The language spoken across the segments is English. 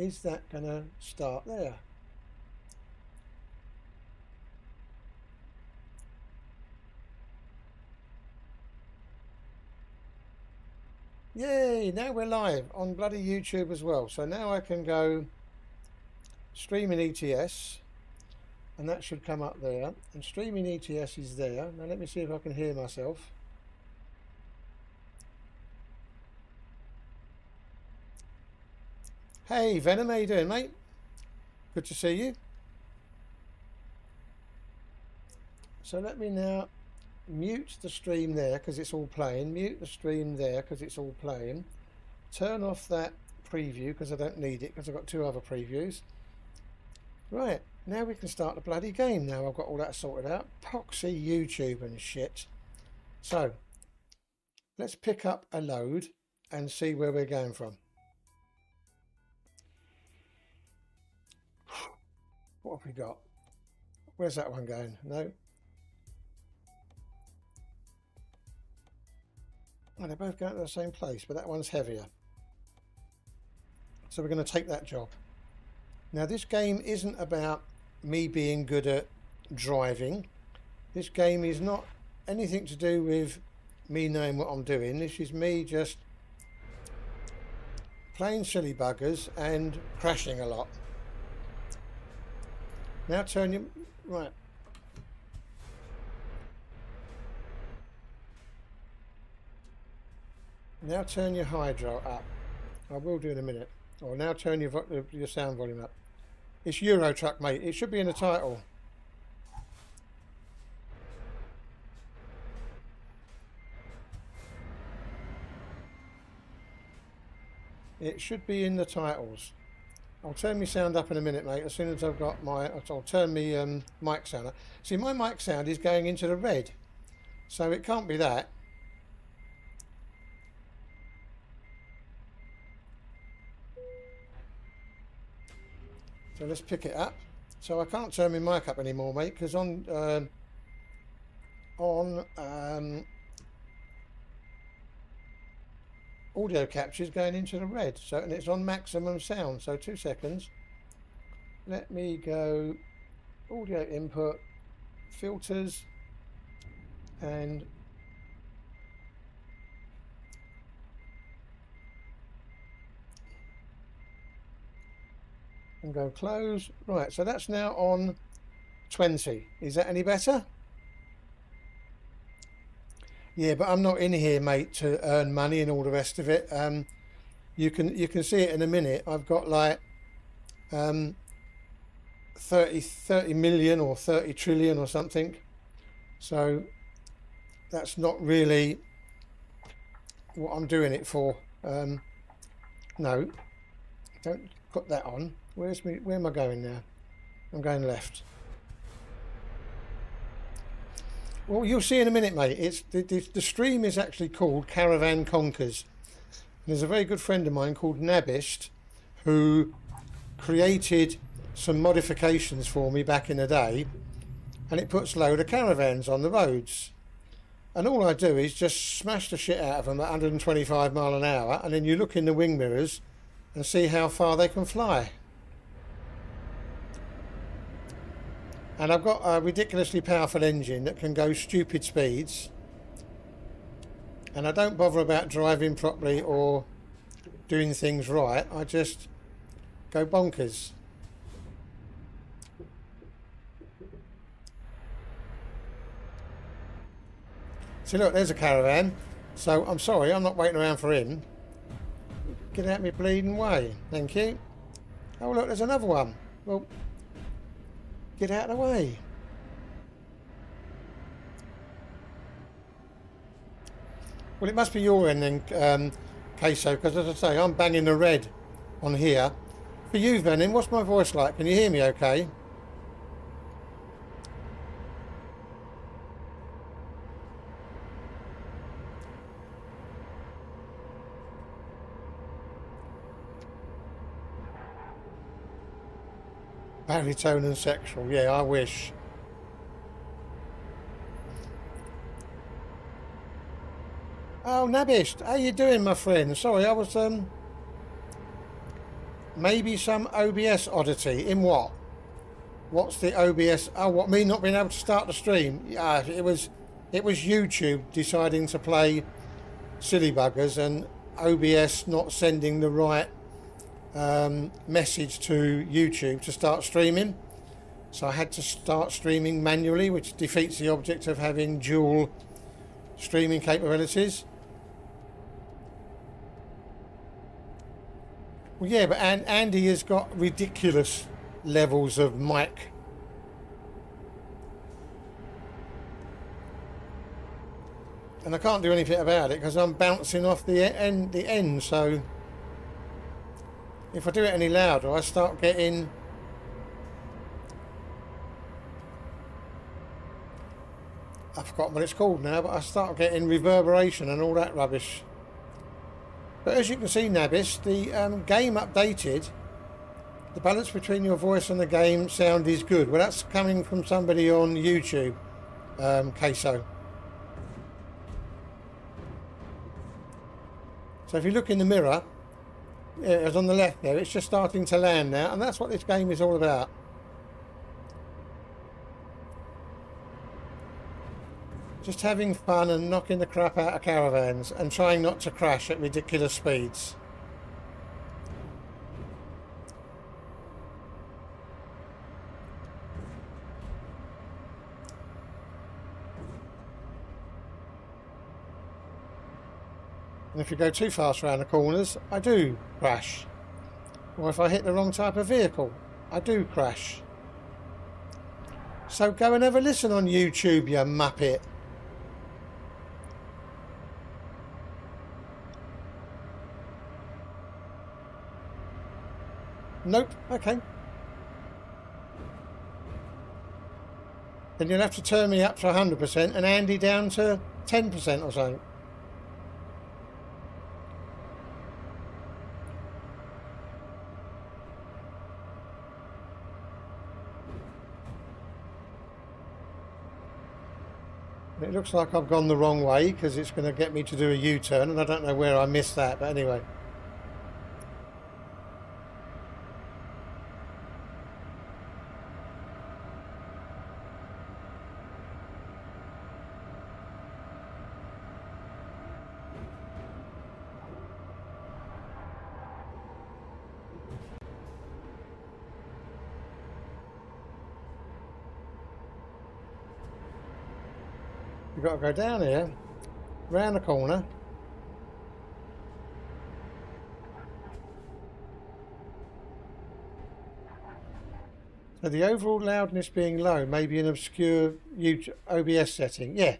is that going to start there? Yay, now we're live on bloody YouTube as well. So now I can go streaming ETS, and that should come up there. And streaming ETS is there. Now let me see if I can hear myself. Hey Venom, how you doing, mate? Good to see you. So let me now mute the stream there because it's all playing. Mute the stream there because it's all playing. Turn off that preview because I don't need it because I've got two other previews. Right, now we can start the bloody game. Now I've got all that sorted out. Poxy YouTube and shit. So let's pick up a load and see where we're going from. What have we got? Where's that one going? No. Well, they're both going to the same place, but that one's heavier. So we're going to take that job. Now this game isn't about me being good at driving. This game is not anything to do with me knowing what I'm doing. This is me just playing silly buggers and crashing a lot. Now turn your... right. Now turn your hydro up. I will do in a minute. Or now turn your sound volume up. It's Euro Truck, mate. It should be in the title. It should be in the titles. I'll turn my sound up in a minute, mate. As soon as I've got my... I'll turn my mic sound up. See, my mic sound is going into the red. So it can't be that. So let's pick it up. So I can't turn my mic up anymore, mate, because on audio capture is going into the red. So, and it's on maximum sound. So 2 seconds. Let me go audio input, filters, and go close. Right, so that's now on 20. Is that any better? Yeah, but I'm not in here, mate, to earn money and all the rest of it. You can see it in a minute. I've got like 30 million or 30 trillion or something. So that's not really what I'm doing it for. No, don't put that on. Where am I going now? I'm going left. Well, you'll see in a minute, mate. It's the stream is actually called Caravan Conquers. And there's a very good friend of mine called Nabished who created some modifications for me back in the day, and it puts a load of caravans on the roads. And all I do is just smash the shit out of them at 125 mile an hour, and then you look in the wing mirrors and see how far they can fly. And I've got a ridiculously powerful engine that can go stupid speeds. And I don't bother about driving properly or doing things right. I just go bonkers. See, look, there's a caravan. So I'm sorry, I'm not waiting around for him. Get out my bleeding way. Thank you. Oh, look, there's another one. Well, get out of the way. Well, it must be your end then, Queso, because as I say, I'm banging the red on here. For you, Venom, what's my voice like? Can you hear me okay? Baritone and sexual, yeah, I wish. Oh, Nabished, how you doing, my friend? Sorry, I was Maybe some OBS oddity. In what? What's the OBS? Oh, what, me not being able to start the stream? Yeah, it was YouTube deciding to play silly buggers and OBS not sending the right message to YouTube to start streaming. So I had to start streaming manually, which defeats the object of having dual streaming capabilities. Well, yeah, but Andy has got ridiculous levels of mic. And I can't do anything about it because I'm bouncing off the end. So if I do it any louder, I start getting... I've forgotten what it's called now, but I start getting reverberation and all that rubbish. But as you can see, Nabis, the game updated. The balance between your voice and the game sound is good. Well, that's coming from somebody on YouTube, Queso. So if you look in the mirror, it's on the left there, it's just starting to land now, and that's what this game is all about. Just having fun and knocking the crap out of caravans and trying not to crash at ridiculous speeds. And if you go too fast around the corners, I do crash. Or if I hit the wrong type of vehicle, I do crash. So go and have a listen on YouTube, you muppet. Nope, okay. Then you'll have to turn me up to 100% and Andy down to 10% or something. It looks like I've gone the wrong way because it's going to get me to do a U-turn, and I don't know where I missed that, but anyway. You've got to go down here, round the corner. So the overall loudness being low may be an obscure OBS setting. Yeah,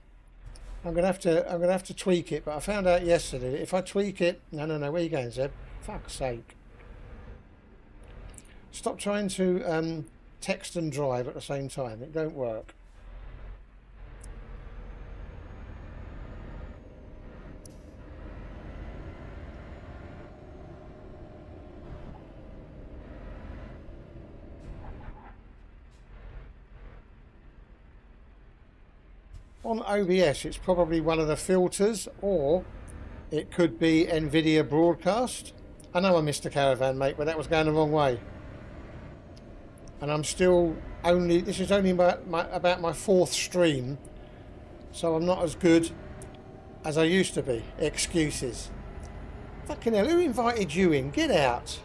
I'm gonna have to tweak it. But I found out yesterday that if I tweak it, no, where are you going, Zeb? Fuck's sake! Stop trying to text and drive at the same time. It don't work. On OBS, it's probably one of the filters, or it could be NVIDIA Broadcast. I know I missed a caravan, mate, but that was going the wrong way. And I'm still only... This is only about my fourth stream, so I'm not as good as I used to be. Excuses. Fucking hell, who invited you in? Get out.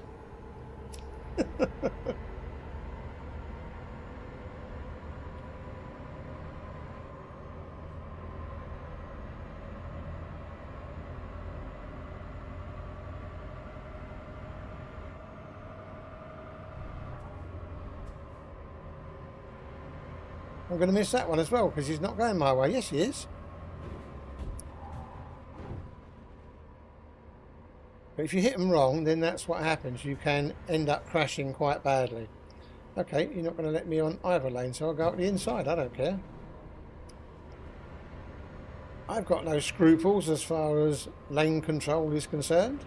I'm going to miss that one as well because he's not going my way. Yes, he is. But if you hit them wrong, then that's what happens. You can end up crashing quite badly. Okay, you're not going to let me on either lane, so I'll go up the inside. I don't care. I've got no scruples as far as lane control is concerned.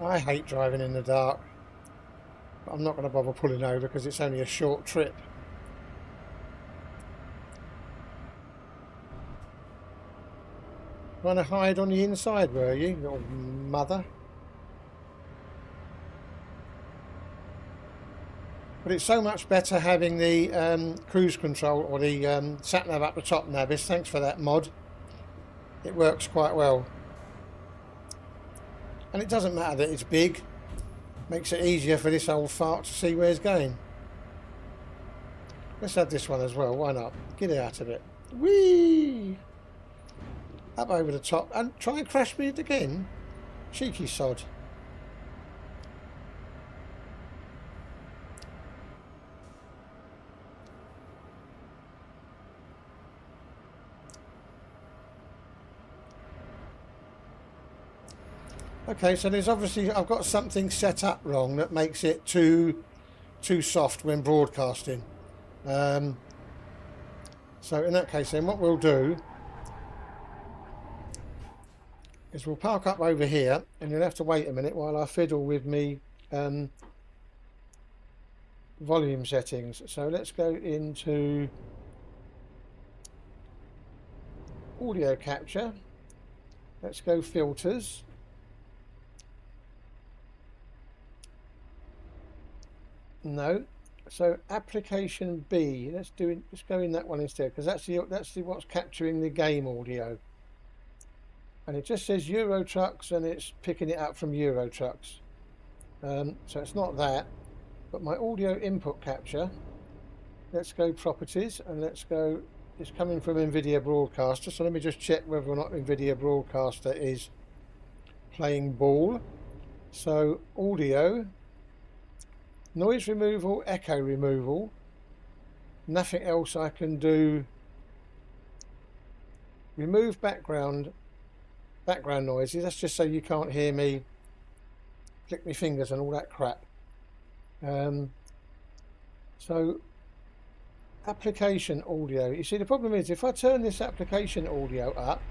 I hate driving in the dark. But I'm not going to bother pulling over because it's only a short trip. Trying to hide on the inside, were you, little mother? But it's so much better having the cruise control or the sat nav up the top, Navis. Thanks for that mod. It works quite well. And it doesn't matter that it's big. Makes it easier for this old fart to see where it's going. Let's have this one as well. Why not? Get out of it. Whee! Up over the top. And try and crash me again. Cheeky sod. Okay, so there's obviously, I've got something set up wrong that makes it too soft when broadcasting. So in that case then what we'll do is we'll park up over here and you'll have to wait a minute while I fiddle with me volume settings. So let's go into audio capture. Let's go filters. No, so application B. Let's go in that one instead because that's what's capturing the game audio. And it just says Euro Trucks and it's picking it up from Euro Trucks. So it's not that, but my audio input capture. Let's go properties and let's go. It's coming from NVIDIA Broadcaster. So let me just check whether or not NVIDIA Broadcaster is playing ball. So audio. Noise removal, echo removal, nothing else I can do. Remove background noises, that's just so you can't hear me click my fingers and all that crap. So application audio, you see the problem is if I turn this application audio up,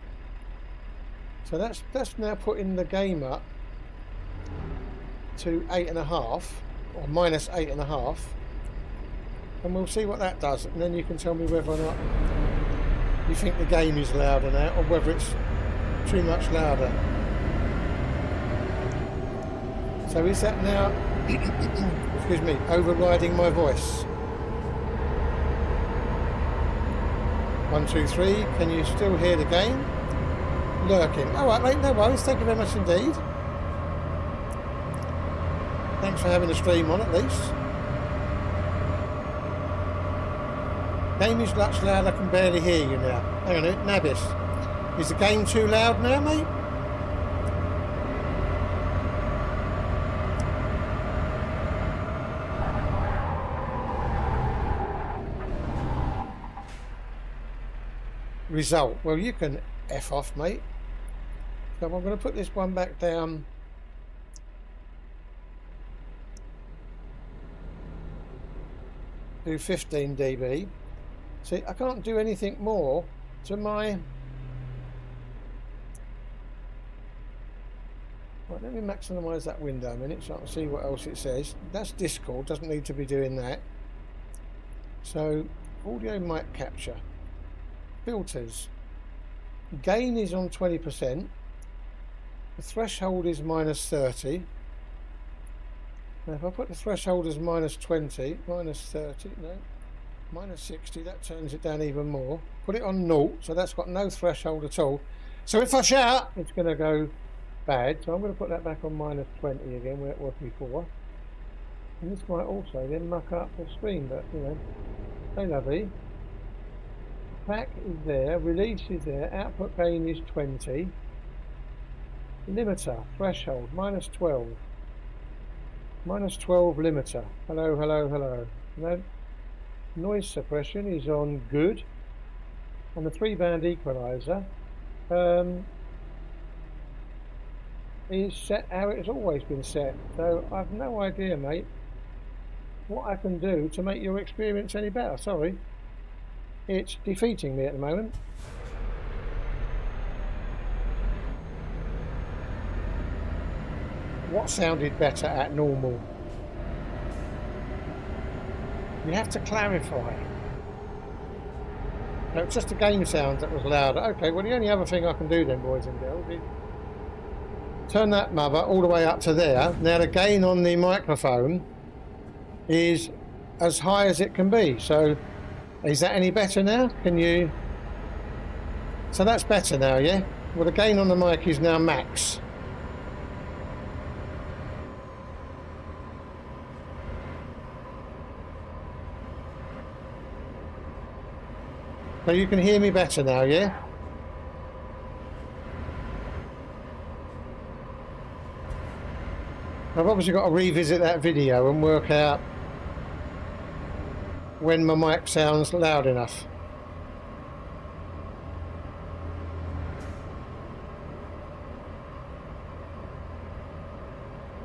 so that's now putting the game up to 8.5. or minus 8.5, and we'll see what that does, and then you can tell me whether or not you think the game is louder now or whether it's too much louder. So is that now excuse me, overriding my voice? 1 2 3, can you still hear the game? Lurking. Alright mate, no worries, thank you very much indeed. Thanks for having the stream on at least. Game is much loud, I can barely hear you now. Hang on a minute, Nabis. Is the game too loud now, mate? Result. Well, you can F off, mate. So I'm going to put this one back down. Do 15 dB. See, I can't do anything more to my. Right, let me maximise that window a minute so I can see what else it says. That's Discord, doesn't need to be doing that. So, audio mic capture. Filters. Gain is on 20%. The threshold is minus 30. Now if I put the threshold as minus 20, minus 30, no, minus 60, that turns it down even more. Put it on 0, so that's got no threshold at all. So if I shout, it's going to go bad. So I'm going to put that back on minus 20 again, where it was before. And this might also then muck up the screen, but you know, hey lovely. Pack is there, release is there, output gain is 20. Limiter, threshold, minus 12. Minus 12 limiter. Hello, hello, hello. No, noise suppression is on good. And the 3-band equalizer is set how it has always been set. So I've no idea, mate, what I can do to make your experience any better. Sorry. It's defeating me at the moment. what sounded better at normal. You have to clarify. No, it's just the game sound that was louder. Okay, well, the only other thing I can do then, boys and girls, is turn that mother all the way up to there. Now, the gain on the microphone is as high as it can be. So, is that any better now? Can you... So that's better now, yeah? Well, the gain on the mic is now max. So you can hear me better now, yeah? I've obviously got to revisit that video and work out when my mic sounds loud enough.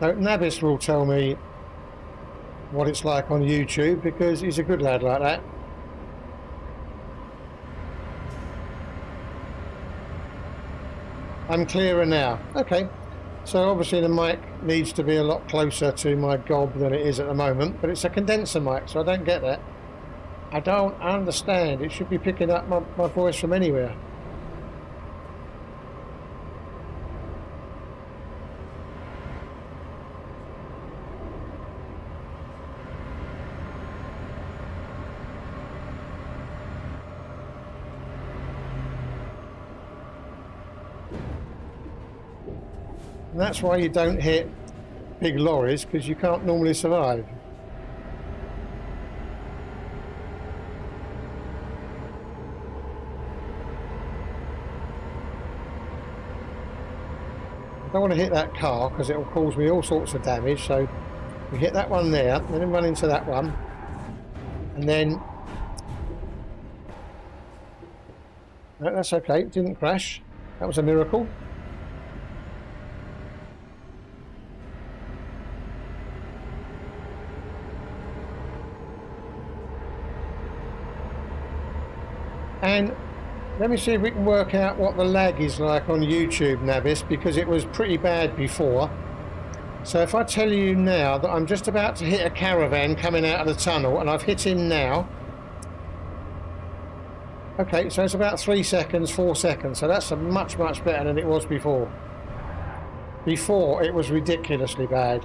Now, Nabis will tell me what it's like on YouTube because he's a good lad like that. I'm clearer now. Okay, so obviously the mic needs to be a lot closer to my gob than it is at the moment, but it's a condenser mic, so I don't get that. I don't understand. It should be picking up my voice from anywhere. And that's why you don't hit big lorries, because you can't normally survive. I don't want to hit that car because it will cause me all sorts of damage. So we hit that one there, and then run into that one, and then no, that's okay. It didn't crash. That was a miracle. And let me see if we can work out what the lag is like on YouTube, Nabis, because it was pretty bad before. So if I tell you now that I'm just about to hit a caravan coming out of the tunnel, and I've hit him now. Okay, so it's about 3 seconds, 4 seconds. So that's much, much better than it was before. Before, it was ridiculously bad.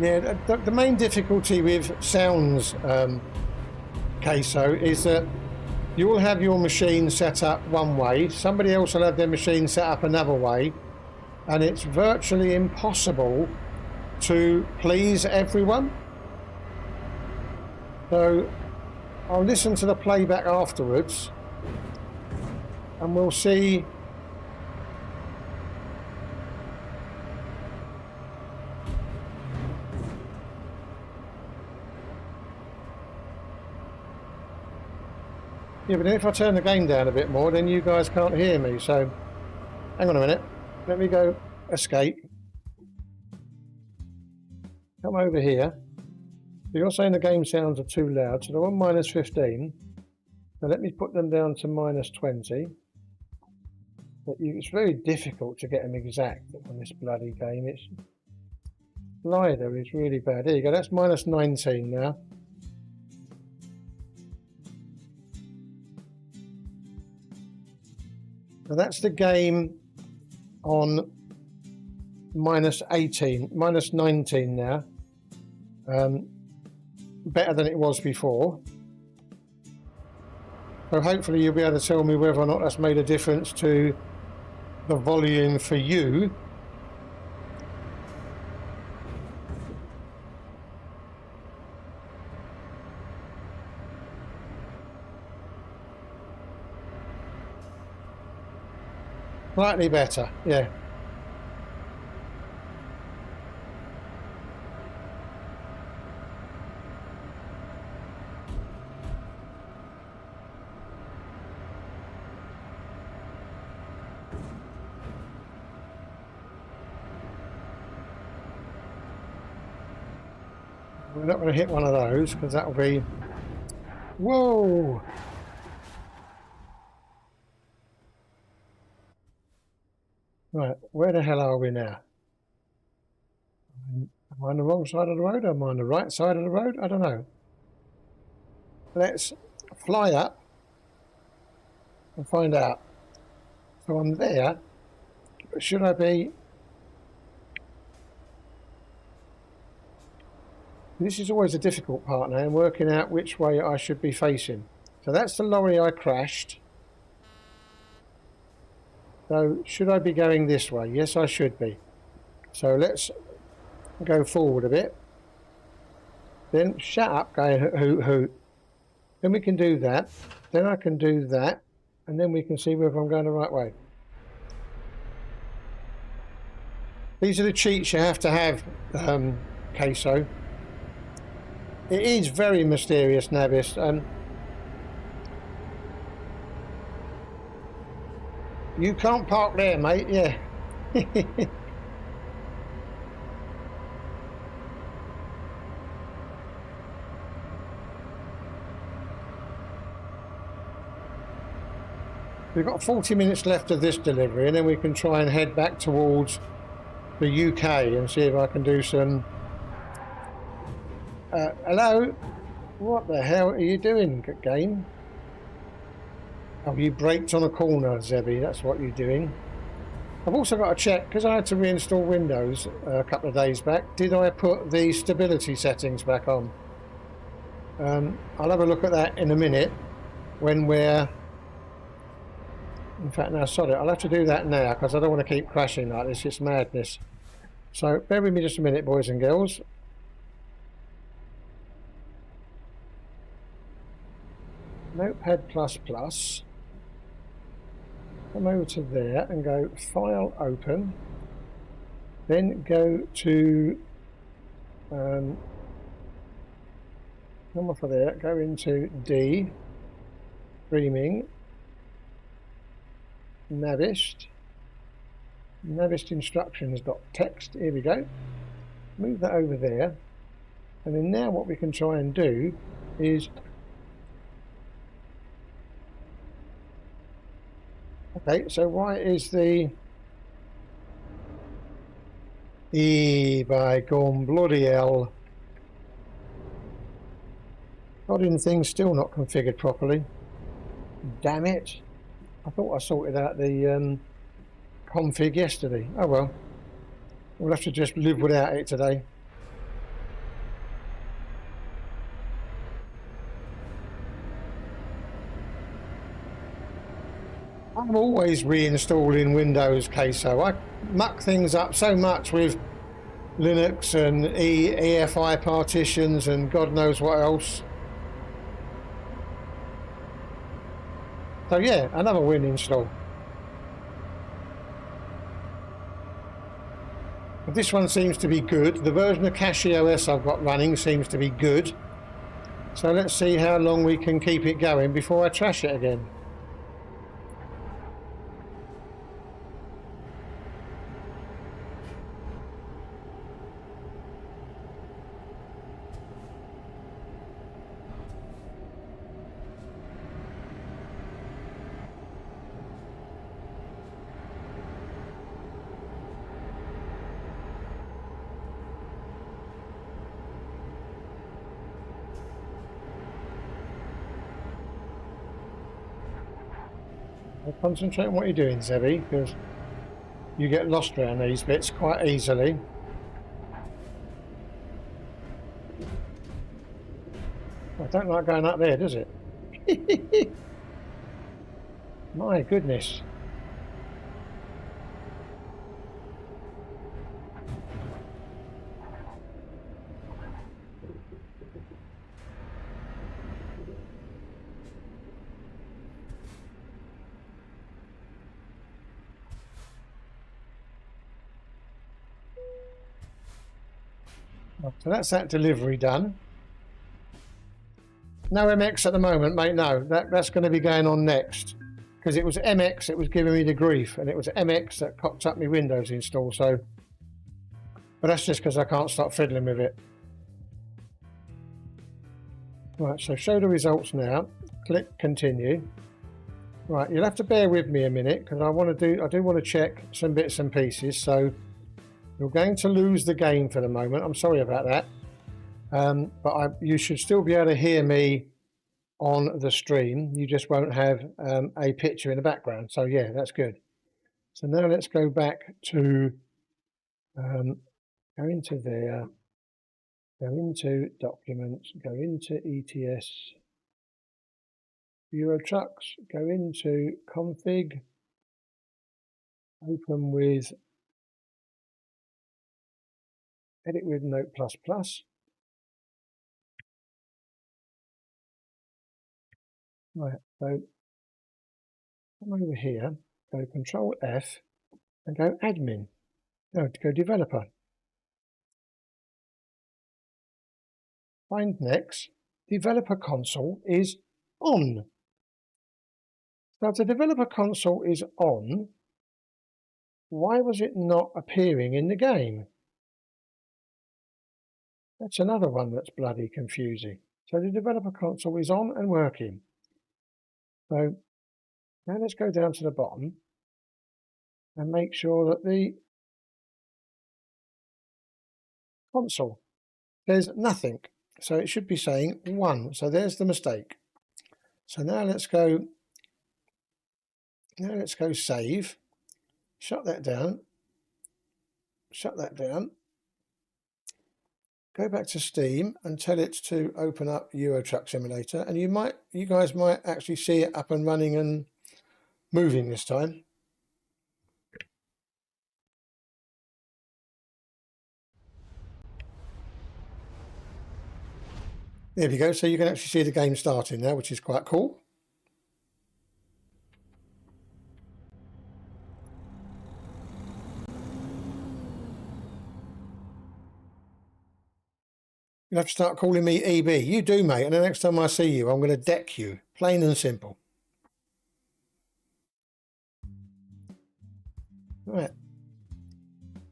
Yeah, the main difficulty with sounds, Queso, is that you will have your machine set up one way, somebody else will have their machine set up another way, and it's virtually impossible to please everyone. So I'll listen to the playback afterwards and we'll see. Yeah, but then if I turn the game down a bit more, then you guys can't hear me. So, hang on a minute. Let me go escape. Come over here. So you're saying the game sounds are too loud. So they're on -15. Now let me put them down to -20. But it's very difficult to get them exact on this bloody game. Its slider is really bad. There you go. That's -19 now. So that's the game on -18, -19 now. Better than it was before. So hopefully you'll be able to tell me whether or not that's made a difference to the volume for you. Slightly better, yeah. We're not going to hit one of those because that'll be... Whoa! Right, where the hell are we now? Am I on the wrong side of the road? Am I on the right side of the road? I don't know. Let's fly up and find out. So I'm there. Should I be... This is always a difficult part now, in working out which way I should be facing. So that's the lorry I crashed. So should I be going this way? Yes, I should be. So let's go forward a bit. Then shut up, going hoot hoot. Then we can do that. Then I can do that. And then we can see whether I'm going the right way. These are the cheats you have to have, Queso. It is very mysterious, Navis. You can't park there, mate. Yeah. We've got 40 minutes left of this delivery, and then we can try and head back towards the UK and see if I can do some... hello? What the hell are you doing, game? Oh, you braked on a corner, Zebby. That's what you're doing. I've also got to check, because I had to reinstall Windows a couple of days back. Did I put the stability settings back on? I'll have a look at that in a minute when we're... In fact, no, sorry, I'll have to do that now because I don't want to keep crashing like this. It's madness. So bear with me just a minute, boys and girls. Notepad++. Come over to there and go File, Open. Then go to come off of there. Go into D. Streaming. Navist instructions.txt. Here we go. Move that over there, and then now what we can try and do is okay. So why is the by gone bloody hell? Goddamn thing's still not configured properly. Damn it. I thought I sorted out the config yesterday. Oh well. We'll have to just live without it today. I'm always reinstalling Windows, Queso. I muck things up so much with Linux and EFI partitions and God knows what else. So yeah, another win install. But this one seems to be good. The version of CachyOS I've got running seems to be good. So let's see how long we can keep it going before I trash it again. Concentrate on what you're doing, Zebby, because you get lost around these bits quite easily. I don't like going up there, does it? My goodness. So that's that delivery done. No MX at the moment, mate. No, that's going to be going on next because it was MX that was giving me the grief, and it was MX that cocked up my Windows install. So, but that's just because I can't stop fiddling with it. Right, so show the results now. Click continue. Right, you'll have to bear with me a minute because I do want to check some bits and pieces. So you're going to lose the game for the moment. I'm sorry about that. But you should still be able to hear me on the stream. You just won't have a picture in the background. So yeah, that's good. So now let's go back to go into there, go into documents, go into ETS, Euro trucks, go into config, open with edit with Note++. Right, so come over here, go Control F and go admin. No, go developer. Find next. Developer console is on. So if the developer console is on, why was it not appearing in the game? That's another one that's bloody confusing. So the developer console is on and working. So now let's go down to the bottom and make sure that the console, there's nothing. So it should be saying 1. So there's the mistake. So now let's go save, shut that down, go back to Steam and tell it to open up Euro Truck Simulator, and you guys might actually see it up and running and moving this time. There we go. So you can actually see the game starting now, which is quite cool. You'll have to start calling me EB. You do, mate. And the next time I see you, I'm going to deck you. Plain and simple. Right.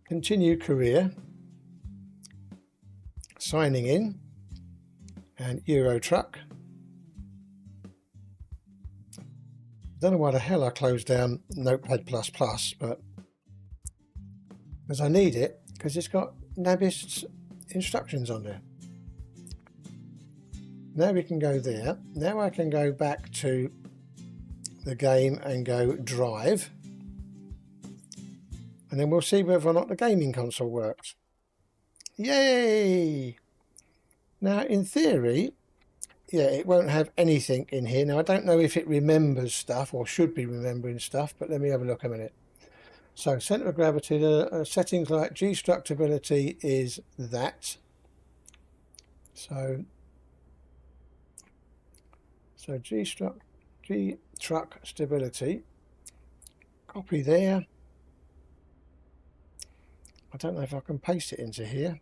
Continue career. Signing in. And Euro Truck. Don't know why the hell I closed down Notepad++, but because I need it, because it's got Nabist's instructions on there. Now we can go there. Now I can go back to the game and go drive. And then we'll see whether or not the gaming console works. Yay! Now, in theory, yeah, it won't have anything in here. Now, I don't know if it remembers stuff or should be remembering stuff, but let me have a look a minute. So, centre of gravity, the settings like G-structability is that. So G-truck stability, copy there. I don't know if I can paste it into here.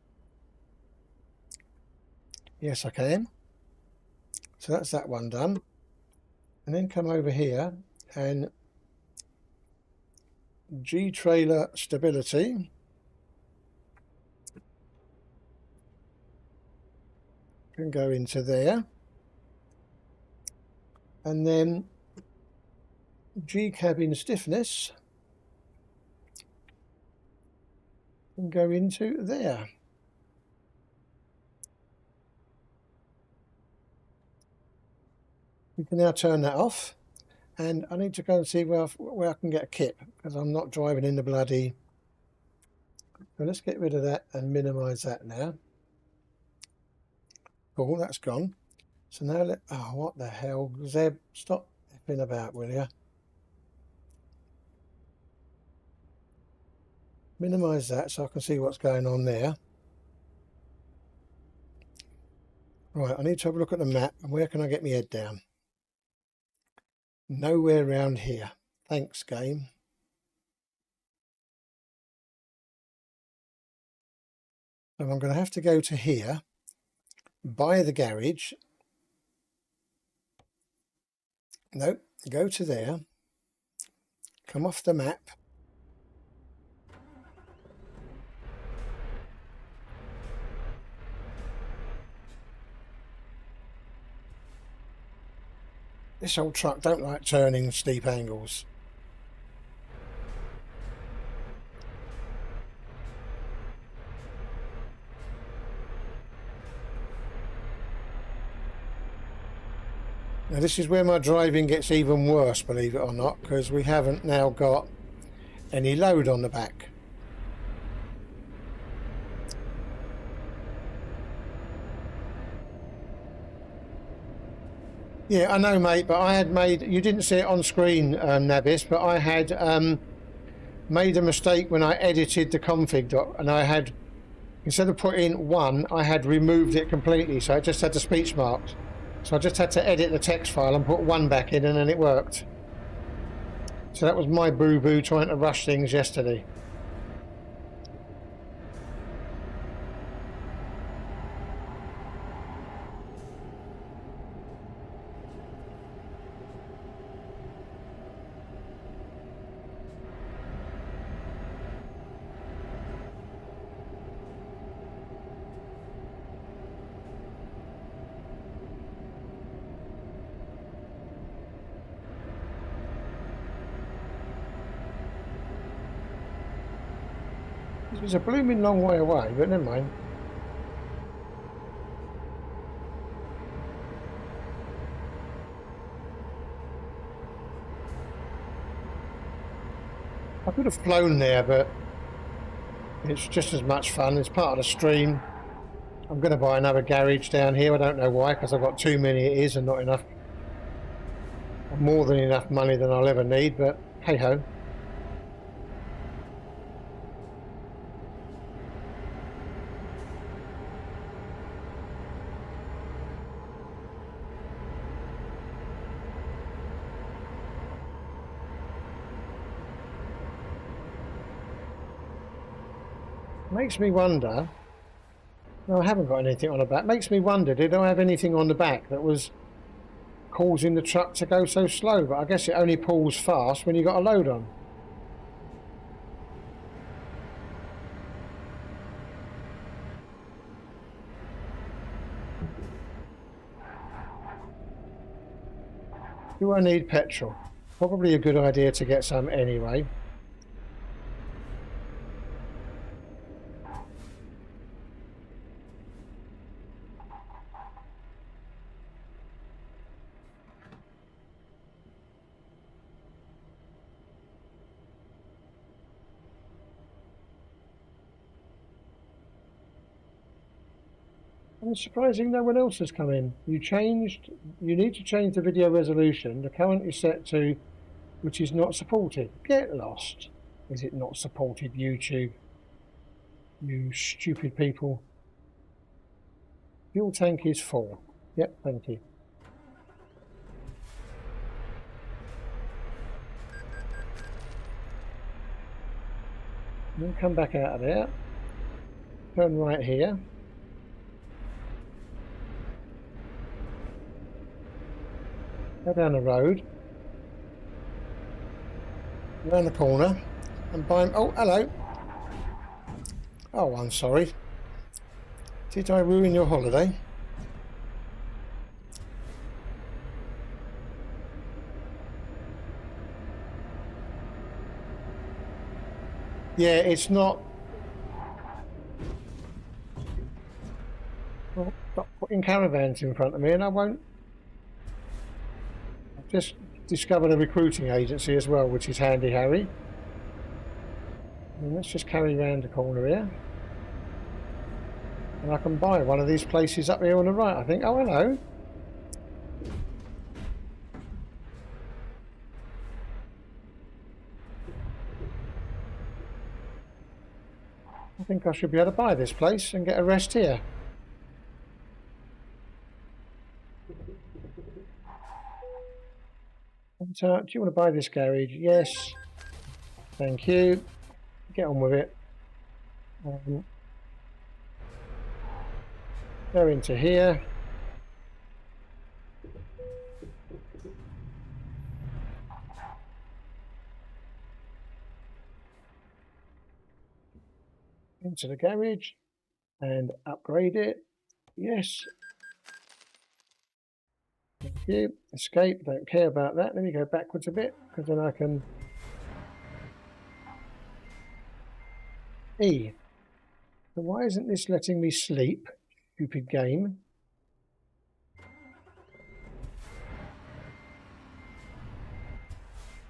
Yes, I can. So that's that one done. And then come over here and G-trailer stability. Can go into there. And then G-cabin stiffness. Can go into there. We can now turn that off, and I need to go and see where I can get a kit, because I'm not driving in the bloody... So let's get rid of that and minimize that now. Cool, that's gone. So now oh, what the hell, Zeb, stop effing about, will you? Minimize that so I can see what's going on there. Right, I need to have a look at the map, and where can I get my head down? Nowhere around here. Thanks, game. So I'm going to have to go to here, buy the garage. No, go to there, come off the map. This old truck don't like turning steep angles. Now this is where my driving gets even worse, believe it or not, because we haven't now got any load on the back. Yeah, I know, mate, but I had made, you didn't see it on screen, Nabis, but I had made a mistake when I edited the config doc, and I had, instead of putting 1, I had removed it completely, so I just had the speech marks. So I just had to edit the text file and put 1 back in, and then it worked. So that was my boo-boo trying to rush things yesterday. It was a blooming long way away, but never mind. I could have flown there, but it's just as much fun. It's part of the stream. I'm going to buy another garage down here. I don't know why, because I've got too many it is and not enough. More than enough money than I'll ever need, but hey ho. Makes me wonder. No, I haven't got anything on the back. Makes me wonder, did I have anything on the back that was causing the truck to go so slow? But I guess it only pulls fast when you got a load on. Do I need petrol? Probably a good idea to get some anyway. And it's surprising no one else has come in. You need to change the video resolution. The current is set to, which is not supported. Get lost. Is it not supported, YouTube? You stupid people. Fuel tank is full. Yep, thank you. Then come back out of there. Turn right here. Go down the road. Around the corner. And buy... Oh, hello. Oh, I'm sorry. Did I ruin your holiday? Yeah, it's not... Well, stop putting caravans in front of me and I won't... I've just discovered a recruiting agency as well, which is handy, Harry. And let's just carry around the corner here. And I can buy one of these places up here on the right, I think. Oh, hello. I think I should be able to buy this place and get a rest here. And, do you want to buy this garage? Yes. Thank you. Get on with it. Go into here. Into the garage and upgrade it. Yes. Thank you. Escape, don't care about that. Let me go backwards a bit, because then I can... E. So why isn't this letting me sleep? Stupid game.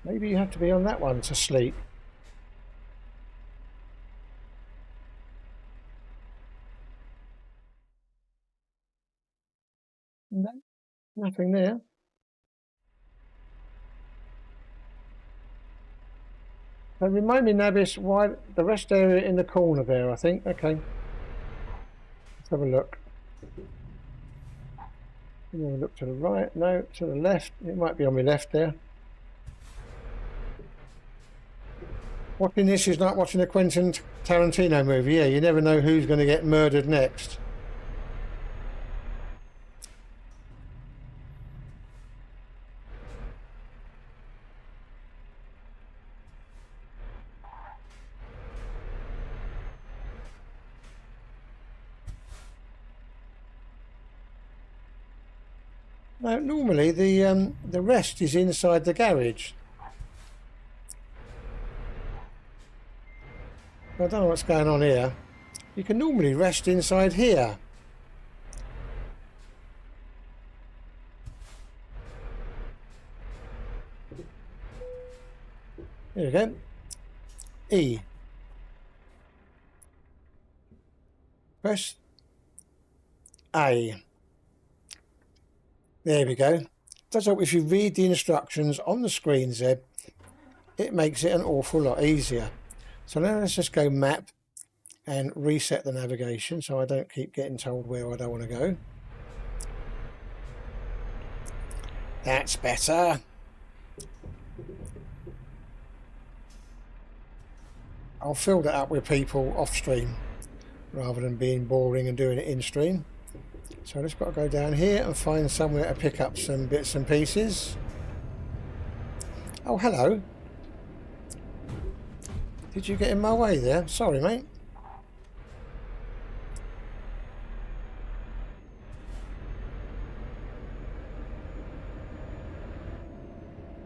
Maybe you have to be on that one to sleep. No, nothing there. So remind me, Nabis, why the rest area in the corner there, I think. Okay. Let's have a look. I'm going to look to the right. No, to the left. It might be on my left there. Watching this is like watching a Quentin Tarantino movie. Yeah, you never know who's going to get murdered next. Now, normally the rest is inside the garage. I don't know what's going on here. You can normally rest inside here. There we go. E. Press A. There we go. Does help if you read the instructions on the screen, Zeb. It makes it an awful lot easier. So now let's just go map and reset the navigation so I don't keep getting told where I don't want to go. That's better. I'll fill that up with people off stream rather than being boring and doing it in stream. So I just got to go down here and find somewhere to pick up some bits and pieces. Oh, hello. Did you get in my way there? Sorry, mate.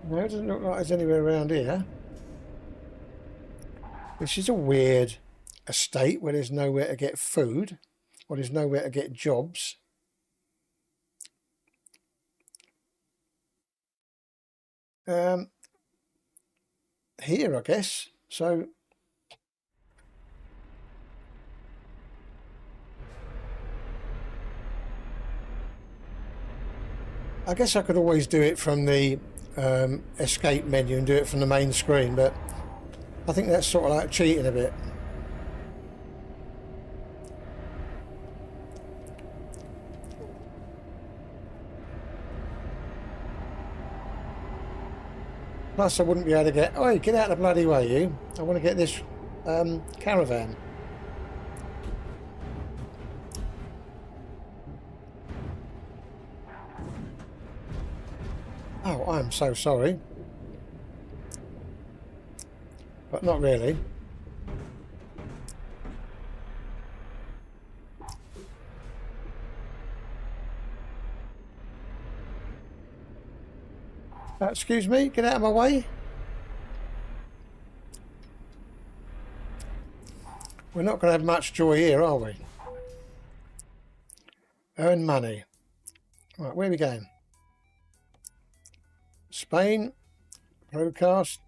No, it doesn't look like there's anywhere around here. This is a weird estate where there's nowhere to get food, or there's nowhere to get jobs. Here, I guess. So I guess I could always do it from the escape menu and do it from the main screen, but I think that's sort of like cheating a bit. Plus I wouldn't be able to get... Oi, get out of the bloody way, you. I want to get this caravan. Oh, I'm so sorry. But not really. Excuse me, get out of my way. We're not going to have much joy here, are we? Earn money. Right, where are we going? Spain, broadcast,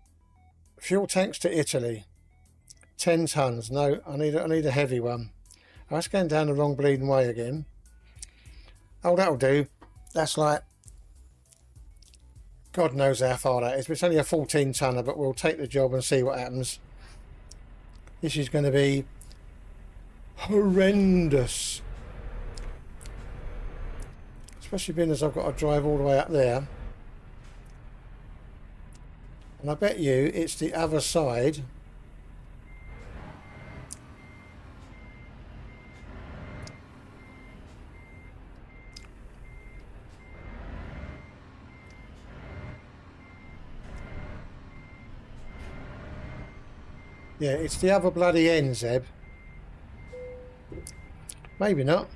fuel tanks to Italy, 10 tons. No, I need a heavy one. Oh, that's going down the wrong bleeding way again. Oh, that'll do. That's like, God knows how far that is. But it's only a 14 tonner, but we'll take the job and see what happens. This is going to be horrendous, especially being as I've got to drive all the way up there. And I bet you it's the other side. Yeah, it's the other bloody end, Zeb. Maybe not.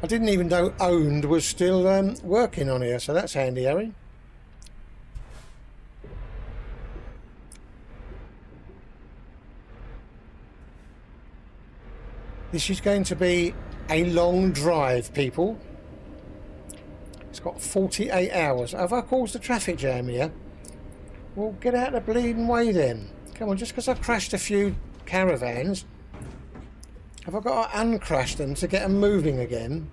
didn't even know owned was still working on here, so that's handy, Harry. This is going to be a long drive, people. It's got 48 hours. Have I caused a traffic jam here? Well, get out of the bleeding way then. Come on, just because I crashed a few caravans, have I got to uncrash them to get them moving again?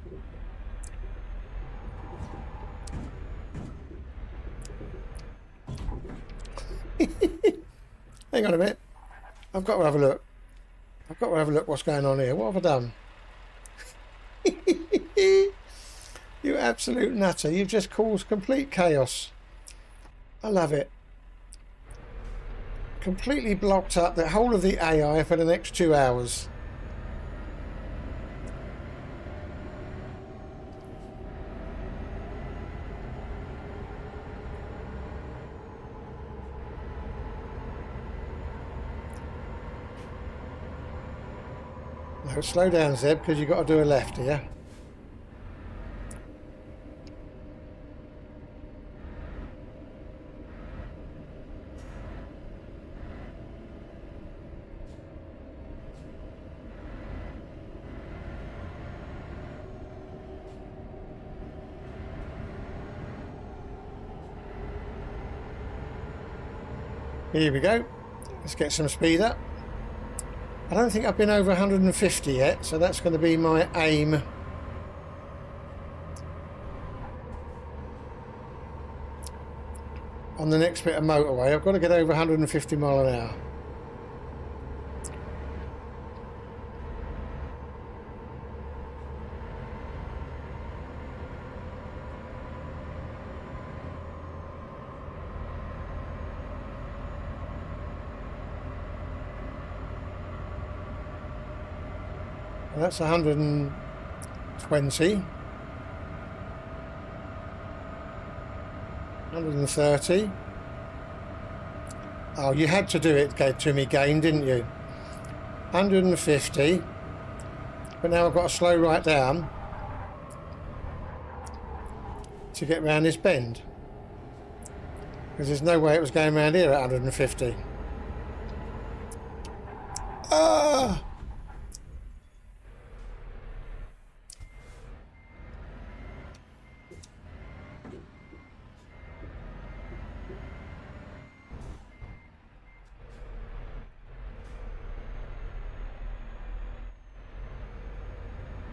Hang on a minute. I've got to have a look. I've got to have a look what's going on here. What have I done? You absolute nutter. You've just caused complete chaos. I love it. Completely blocked up the whole of the AI for the next 2 hours. No, slow down, Zeb, because you've got to do a left here. Here we go. Let's get some speed up. I don't think I've been over 150 yet, so that's going to be my aim. On the next bit of motorway, I've got to get over 150 mile an hour. And that's 120. 130. Oh, you had to do it to me again, didn't you? 150. But now I've got to slow right down to get round this bend. Because there's no way it was going round here at 150. Ah!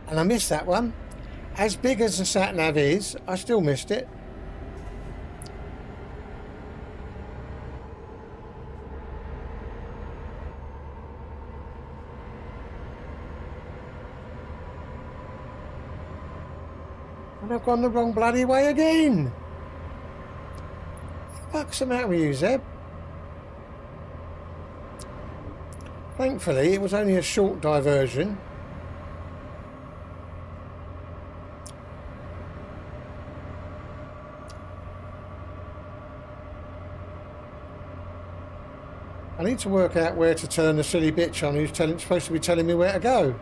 And I missed that one. As big as the sat-nav is, I still missed it. And I've gone the wrong bloody way again. What's the matter with you, Zeb? Thankfully, it was only a short diversion. I need to work out where to turn the silly bitch on who's supposed to be telling me where to go.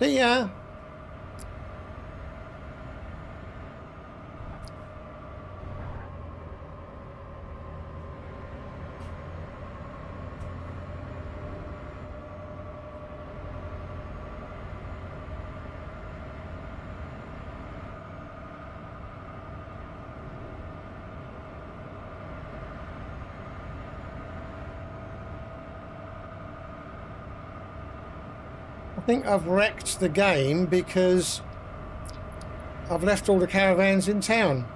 See ya. I think I've wrecked the game because I've left all the caravans in town.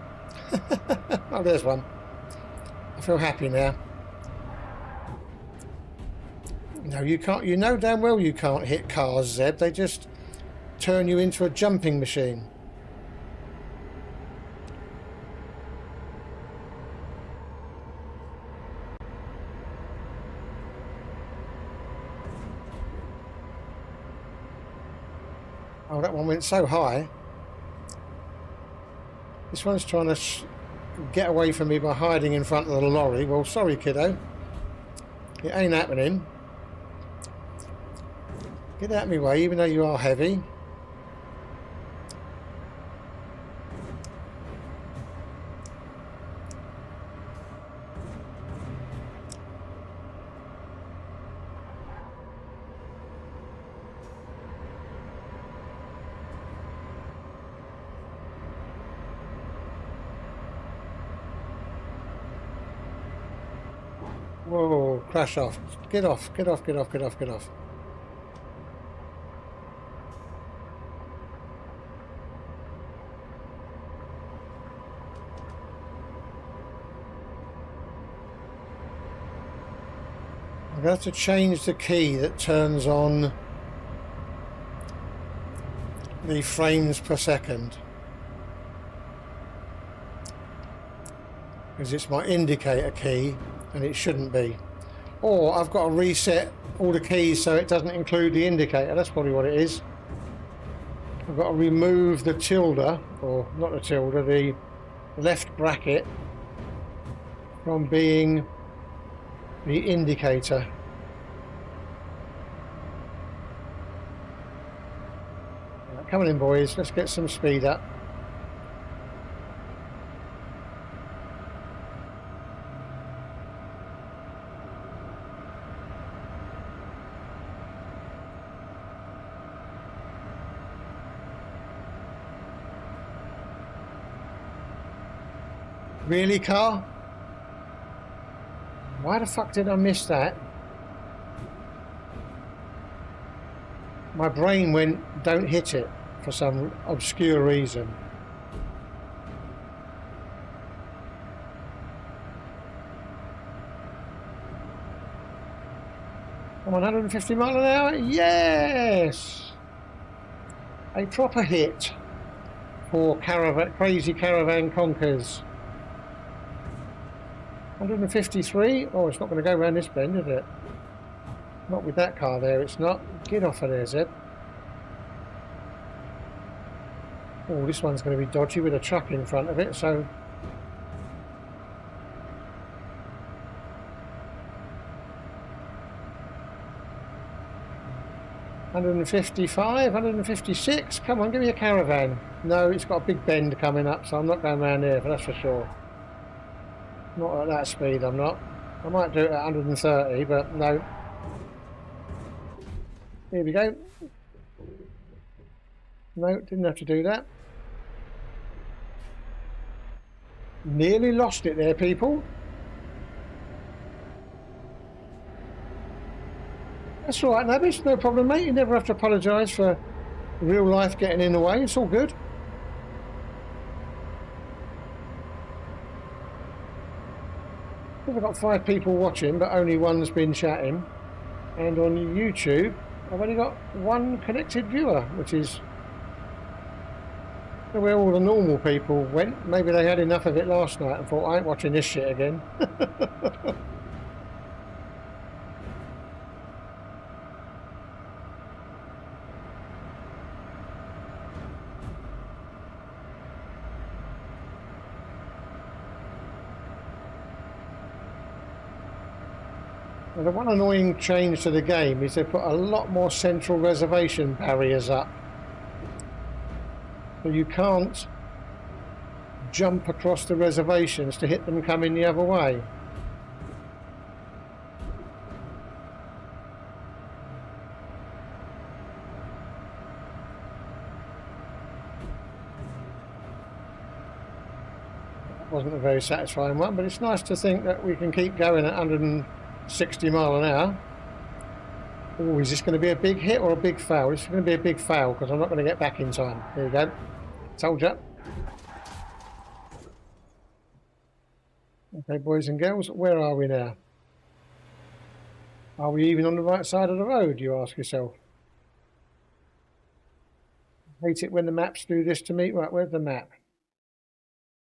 Oh, there's one. I feel happy now. No, you can't. You know damn well you can't hit cars, Zeb. They just turn you into a jumping machine. Oh, that one went so high. This one's trying to get away from me by hiding in front of the lorry. Well, sorry, kiddo. It ain't happening. Get out of my way, even though you are heavy. Whoa, crash off. Get off, get off, get off, get off, get off. I'm going to have to change the key that turns on the frames per second. Because it's my indicator key and it shouldn't be. Or I've got to reset all the keys so it doesn't include the indicator. That's probably what it is. I've got to remove the tilde, or not the tilde, the left bracket from being the indicator. Right, come on in, boys, let's get some speed up. Really, car? Why the fuck did I miss that? My brain went, don't hit it, for some obscure reason. I'm 150 miles an hour? Yes! A proper hit for crazy caravan conkers. 153? Oh, it's not going to go around this bend, is it? Not with that car there, it's not. Get off of there, Zeb. Oh, this one's going to be dodgy with a truck in front of it, so... $155, 156. Come on, give me a caravan. No, it's got a big bend coming up, so I'm not going around there, that's for sure. Not at that speed, I'm not. I might do it at 130, but no. Here we go. No, didn't have to do that. Nearly lost it there, people. That's all right, Nabis. No problem, mate. You never have to apologise for real life getting in the way. It's all good. I've got 5 people watching, but only one's been chatting. And on YouTube, I've only got 1 connected viewer, which is where all the normal people went. Maybe they had enough of it last night and thought, I ain't watching this shit again. The one annoying change to the game is they put a lot more central reservation barriers up. So you can't jump across the reservations to hit them coming the other way. That wasn't a very satisfying one, but it's nice to think that we can keep going at 160 mile an hour. Oh, is this going to be a big hit or a big fail? This is going to be a big fail because I'm not going to get back in time. There you go. Told you. Okay, boys and girls, where are we now? Are we even on the right side of the road, you ask yourself? I hate it when the maps do this to me. Right, where's the map?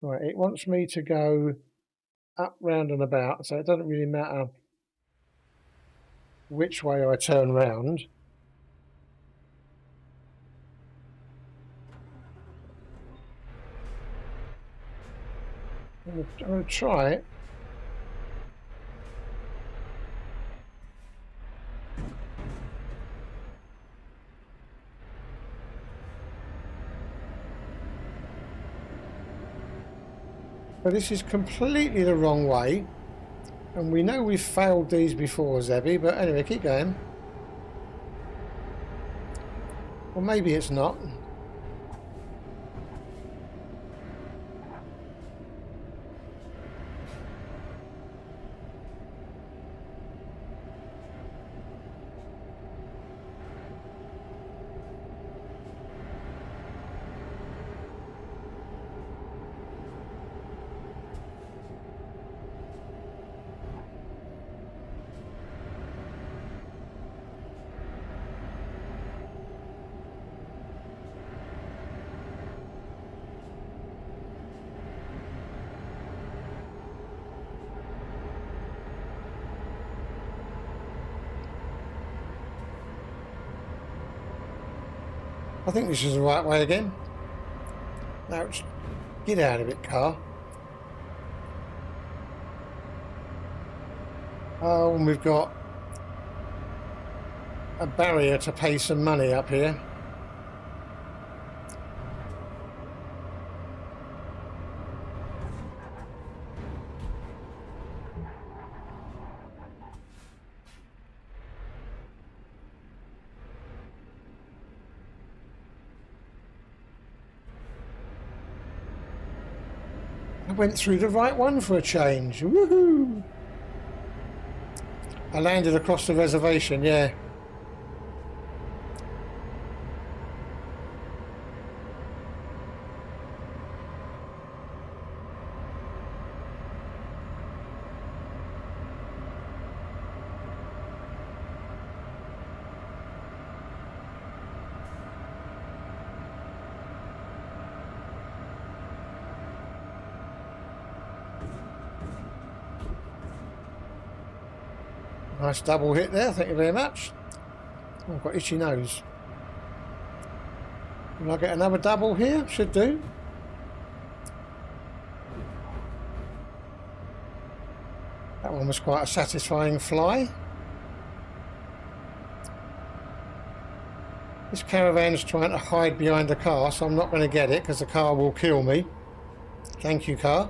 Right, it wants me to go up, round and about, so it doesn't really matter which way I turn round. I'm going to try it. But this is completely the wrong way. And we know we've failed these before, Zebby, but anyway, keep going. Well, maybe it's not. I think this is the right way again. Now, get out of it, car. Oh, and we've got a barrier to pay some money up here. I went through the right one for a change. Woohoo! I landed across the reservation, yeah. Nice double hit there, thank you very much. Oh, I've got itchy nose. Will I get another double here? Should do. That one was quite a satisfying fly. This caravan's trying to hide behind the car, so I'm not going to get it because the car will kill me. Thank you, car.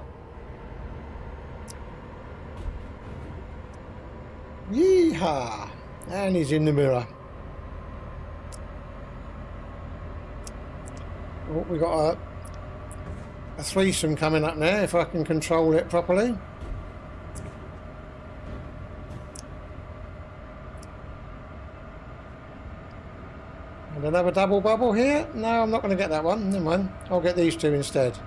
Yeehaw! And he's in the mirror. Oh, we got a threesome coming up now, if I can control it properly. And another double bubble here. No, I'm not going to get that one. Never mind. I'll get these two instead.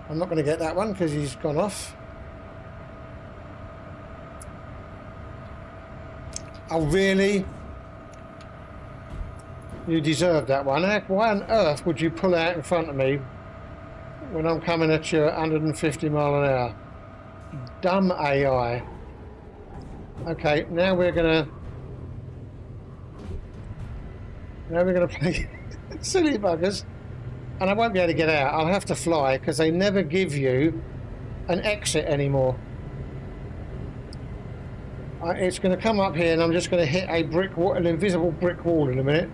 I'm not going to get that one because he's gone off. Oh, really? You deserve that one. Why on earth would you pull out in front of me when I'm coming at you at 150 mile an hour? Dumb AI. Okay, now we're gonna play silly buggers. And I won't be able to get out. I'll have to fly because they never give you an exit anymore. It's going to come up here and I'm just going to hit an invisible brick wall in a minute.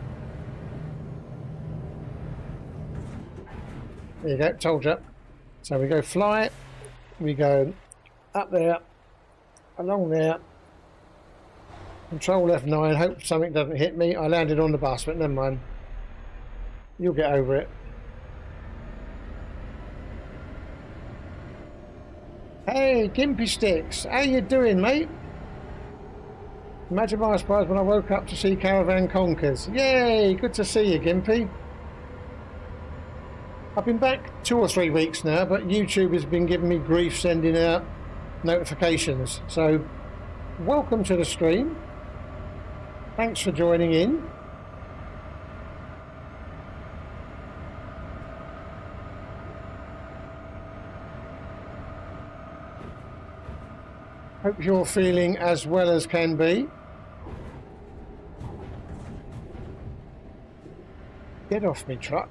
There you go, told you. So we go fly, we go up there, along there, control F9, hope something doesn't hit me. I landed on the bus, but never mind. You'll get over it. Hey, Gimpy Sticks, how you doing, mate? Imagine my surprise when I woke up to see Caravan Conquers. Yay, good to see you, Gimpy. I've been back 2 or 3 weeks now, but YouTube has been giving me grief sending out notifications. So, welcome to the stream. Thanks for joining in. Hope you're feeling as well as can be. Get off me, truck.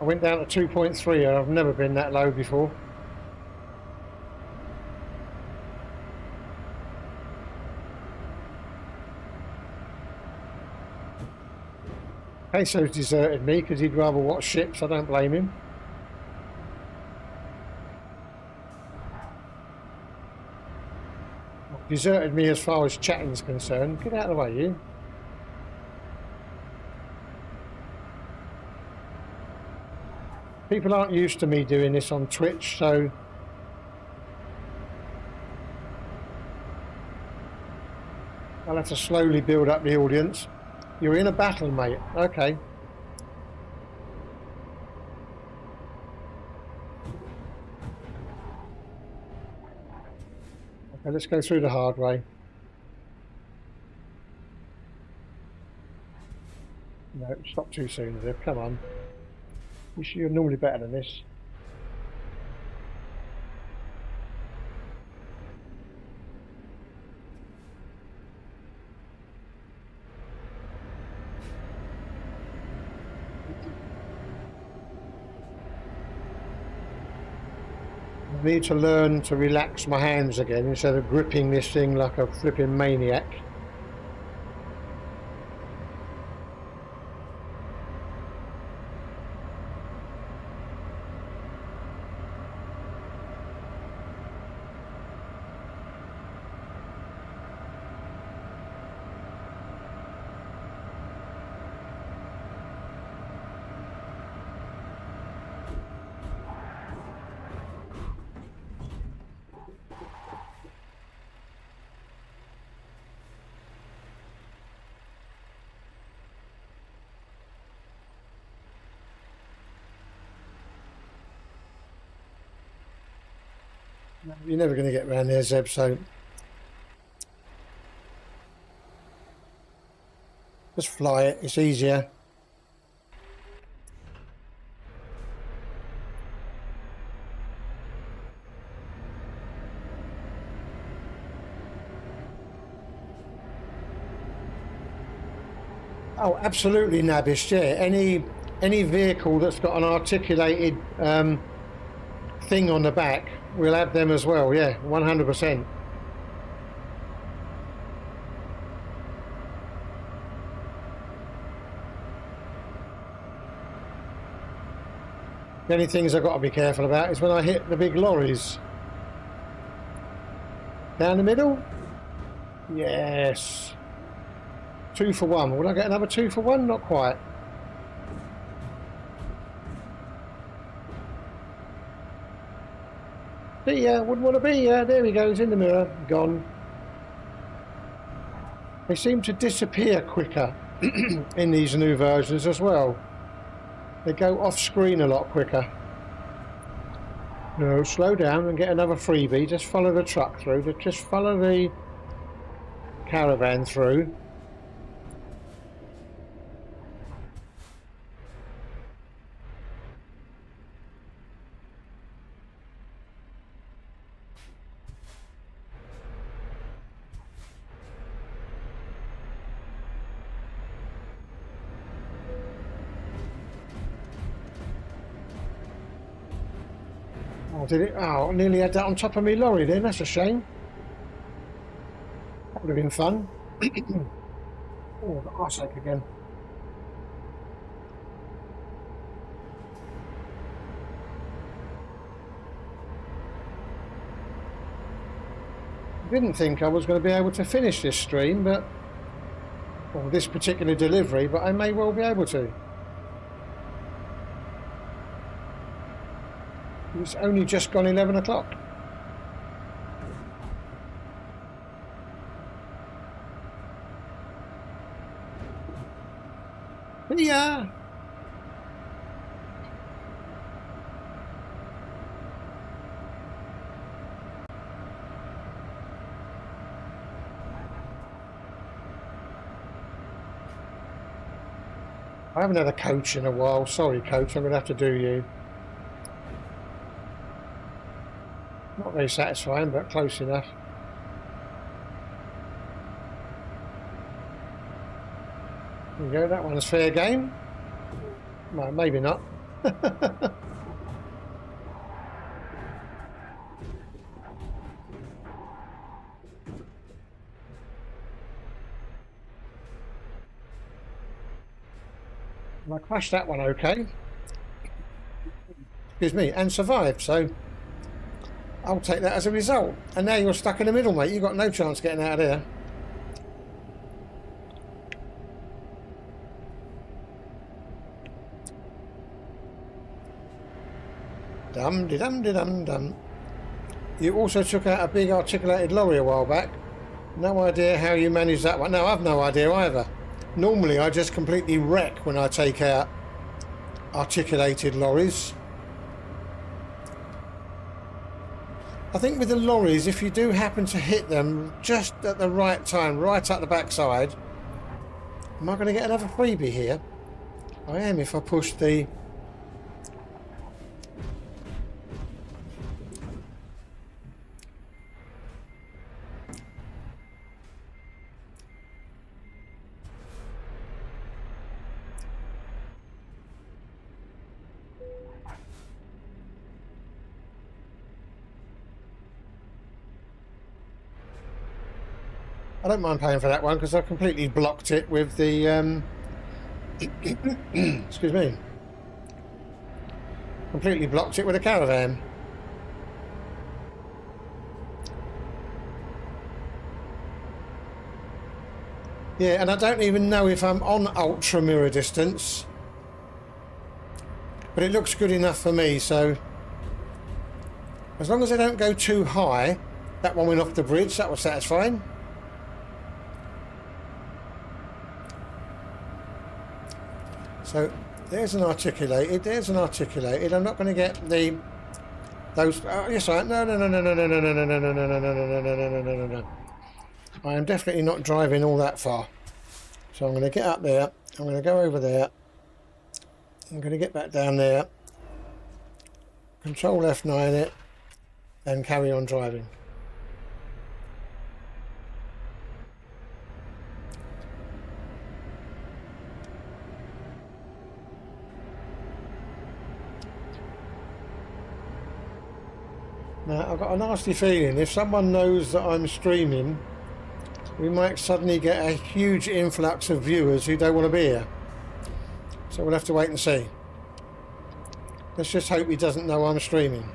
I went down to 2.3 and I've never been that low before. Queso's deserted me because he'd rather watch ships. I don't blame him. Deserted me as far as chatting's concerned. Get out of the way, you. People aren't used to me doing this on Twitch, so I'll have to slowly build up the audience. You're in a battle, mate. Okay. Okay, let's go through the hard way. No, stop too soon, Zeb. Come on. You're normally better than this. I need to learn to relax my hands again instead of gripping this thing like a flipping maniac. You're never going to get around there, Zeb, so just fly it, it's easier. Oh, absolutely, Nabis, yeah. Any vehicle that's got an articulated thing on the back, we'll have them as well, yeah, 100%. The only things I've got to be careful about is when I hit the big lorries. Down the middle? Yes. 2 for 1. Will I get another 2 for 1? Not quite. See ya, wouldn't want to be ya. There he goes, in the mirror, gone. They seem to disappear quicker in these new versions as well. They go off screen a lot quicker. No, slow down and get another freebie. Just follow the truck through. Just follow the caravan through. Oh, did it? Oh, I nearly had that on top of me lorry then. That's a shame. That would have been fun. Oh, the arse ache again. I didn't think I was going to be able to finish this stream, but or this particular delivery, but I may well be able to. It's only just gone 11 o'clock. Yeah. I haven't had a coach in a while. Sorry, coach, I'm going to have to do you. Not very satisfying, but close enough. There you go, that one's fair game. Well, maybe not. I crashed that one okay. Excuse me, and survived, so I'll take that as a result. And now you're stuck in the middle, mate. You've got no chance getting out of there. Dum-de-dum-de-dum-dum. You also took out a big articulated lorry a while back. No idea how you managed that one. No, I've no idea either. Normally I just completely wreck when I take out articulated lorries. I think with the lorries, if you do happen to hit them just at the right time, right up the backside, am I going to get another freebie here? I am if I push the... I don't mind paying for that one because I completely blocked it with the... excuse me. Completely blocked it with a caravan. Yeah, and I don't even know if I'm on ultra mirror distance. But it looks good enough for me, so... As long as I don't go too high, that one went off the bridge, that was satisfying. So there's an articulated, there's an articulated. I'm not going to get those. Oh, yes, I am. No. I am definitely not driving all that far. So I'm going to get up there. I'm going to go over there. I'm going to get back down there. Control F9 it, and carry on driving. Now, I've got a nasty feeling if someone knows that I'm streaming, we might suddenly get a huge influx of viewers who don't want to be here. So we'll have to wait and see. Let's just hope he doesn't know I'm streaming.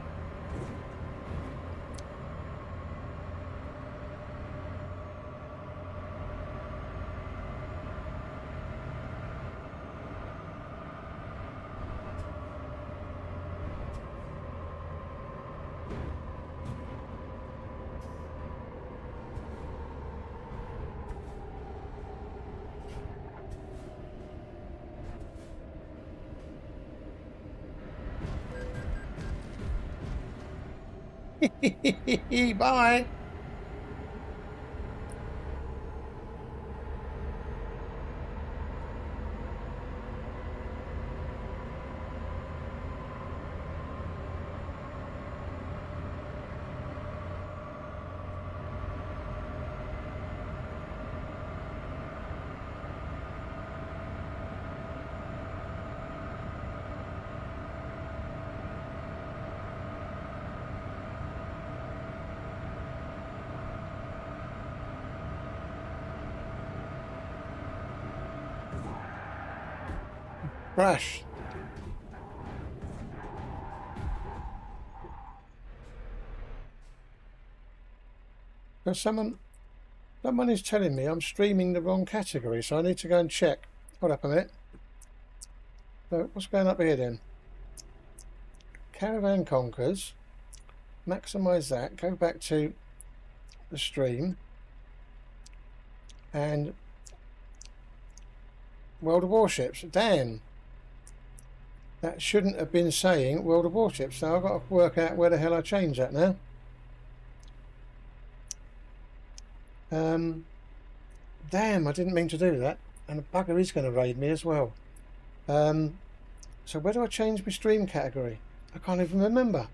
Bye. Crash. Now someone is telling me I'm streaming the wrong category, so I need to go and check. Hold up a minute. So what's going up here then? Caravan Conquers. Maximise that. Go back to the stream. And World of Warships. Damn. That shouldn't have been saying World of Warships, so I've got to work out where the hell I change that now. Damn, I didn't mean to do that. And the bugger is going to raid me as well. So where do I change my stream category? I can't even remember.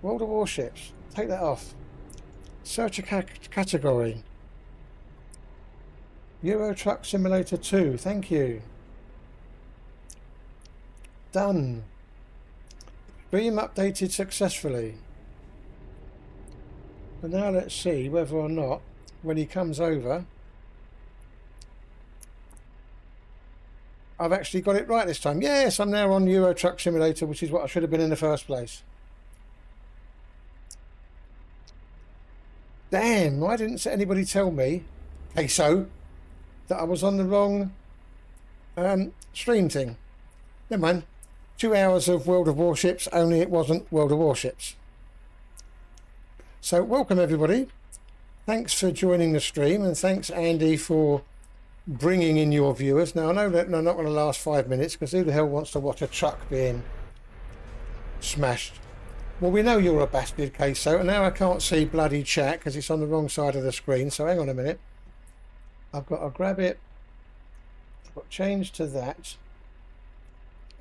World of Warships. Take that off. Search a category. Euro Truck Simulator 2, thank you. Done. Stream updated successfully. And now let's see whether or not, when he comes over, I've actually got it right this time. Yes, I'm now on Euro Truck Simulator, which is what I should have been in the first place. Damn, why didn't anybody tell me, Queso, that I was on the wrong stream thing? Never mind. 2 hours of World of Warships, only it wasn't World of Warships. So welcome everybody. Thanks for joining the stream, and thanks Andy for bringing in your viewers. Now I know that they're not going to last 5 minutes, because who the hell wants to watch a truck being smashed? Well, we know you're a bastard, Queso, and now I can't see bloody chat because it's on the wrong side of the screen. So hang on a minute. I've got to grab it. I've got to change to that.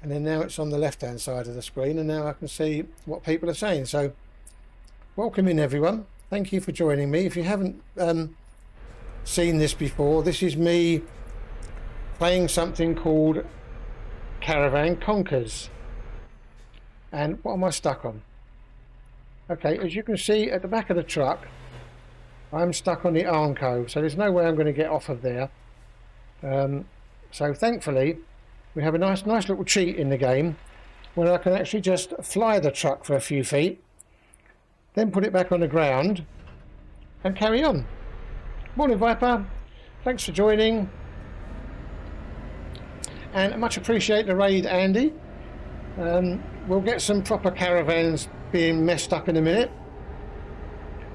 And then now it's on the left hand side of the screen, and now I can see what people are saying. So welcome in everyone. Thank you for joining me. If you haven't seen this before, this is me playing something called Caravan Conquers. And what am I stuck on? Okay, as you can see at the back of the truck, I'm stuck on the Armco, so there's no way I'm going to get off of there. So thankfully we have a nice little cheat in the game where I can actually just fly the truck for a few feet, then put it back on the ground and carry on. Morning Viper, thanks for joining, and I much appreciate the raid, Andy. We'll get some proper caravans being messed up in a minute.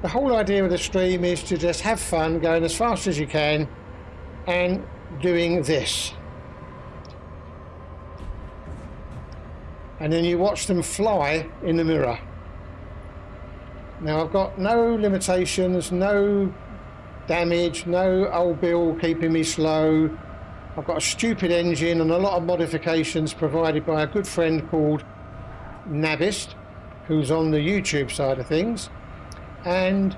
The whole idea of the stream is to just have fun, going as fast as you can and doing this. And then you watch them fly in the mirror. Now I've got no limitations, no damage, no old Bill keeping me slow. I've got a stupid engine and a lot of modifications provided by a good friend called Nabist, who's on the YouTube side of things, and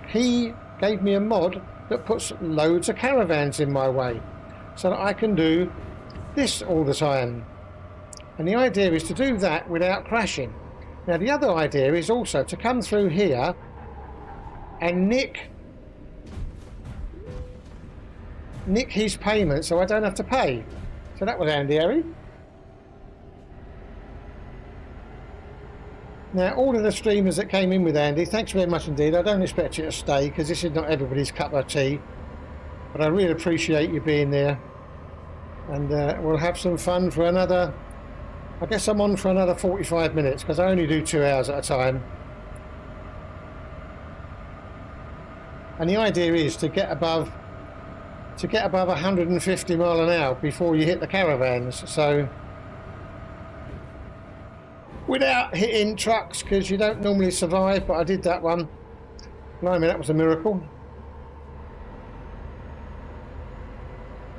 he gave me a mod that puts loads of caravans in my way so that I can do this all the time. And the idea is to do that without crashing. Now the other idea is also to come through here and nick his payment so I don't have to pay. So that was Andy Harry. Now all of the streamers that came in with Andy, thanks very much indeed. I don't expect you to stay because this is not everybody's cup of tea, but I really appreciate you being there, and we'll have some fun for another, I guess I'm on for another 45 minutes because I only do 2 hours at a time. And the idea is to get above 150 mile an hour before you hit the caravans, so without hitting trucks, because you don't normally survive, but I did that one. Blimey, that was a miracle.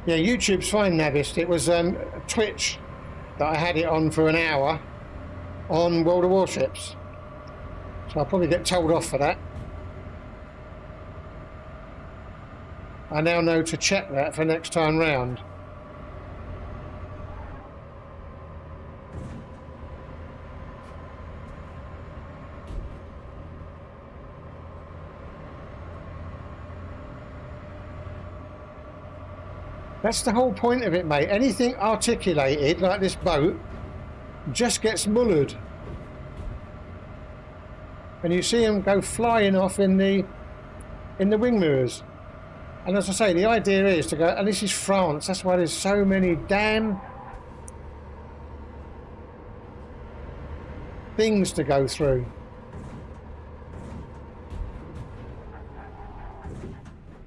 Yeah, YouTube's fine, Nabist. It was Twitch that I had it on for an hour on World of Warships, so I'll probably get told off for that. I now know to check that for next time round. That's the whole point of it, mate. Anything articulated like this boat just gets mullered, and you see them go flying off in the wing mirrors. And as I say, the idea is to go, and this is France, that's why there's so many damn things to go through.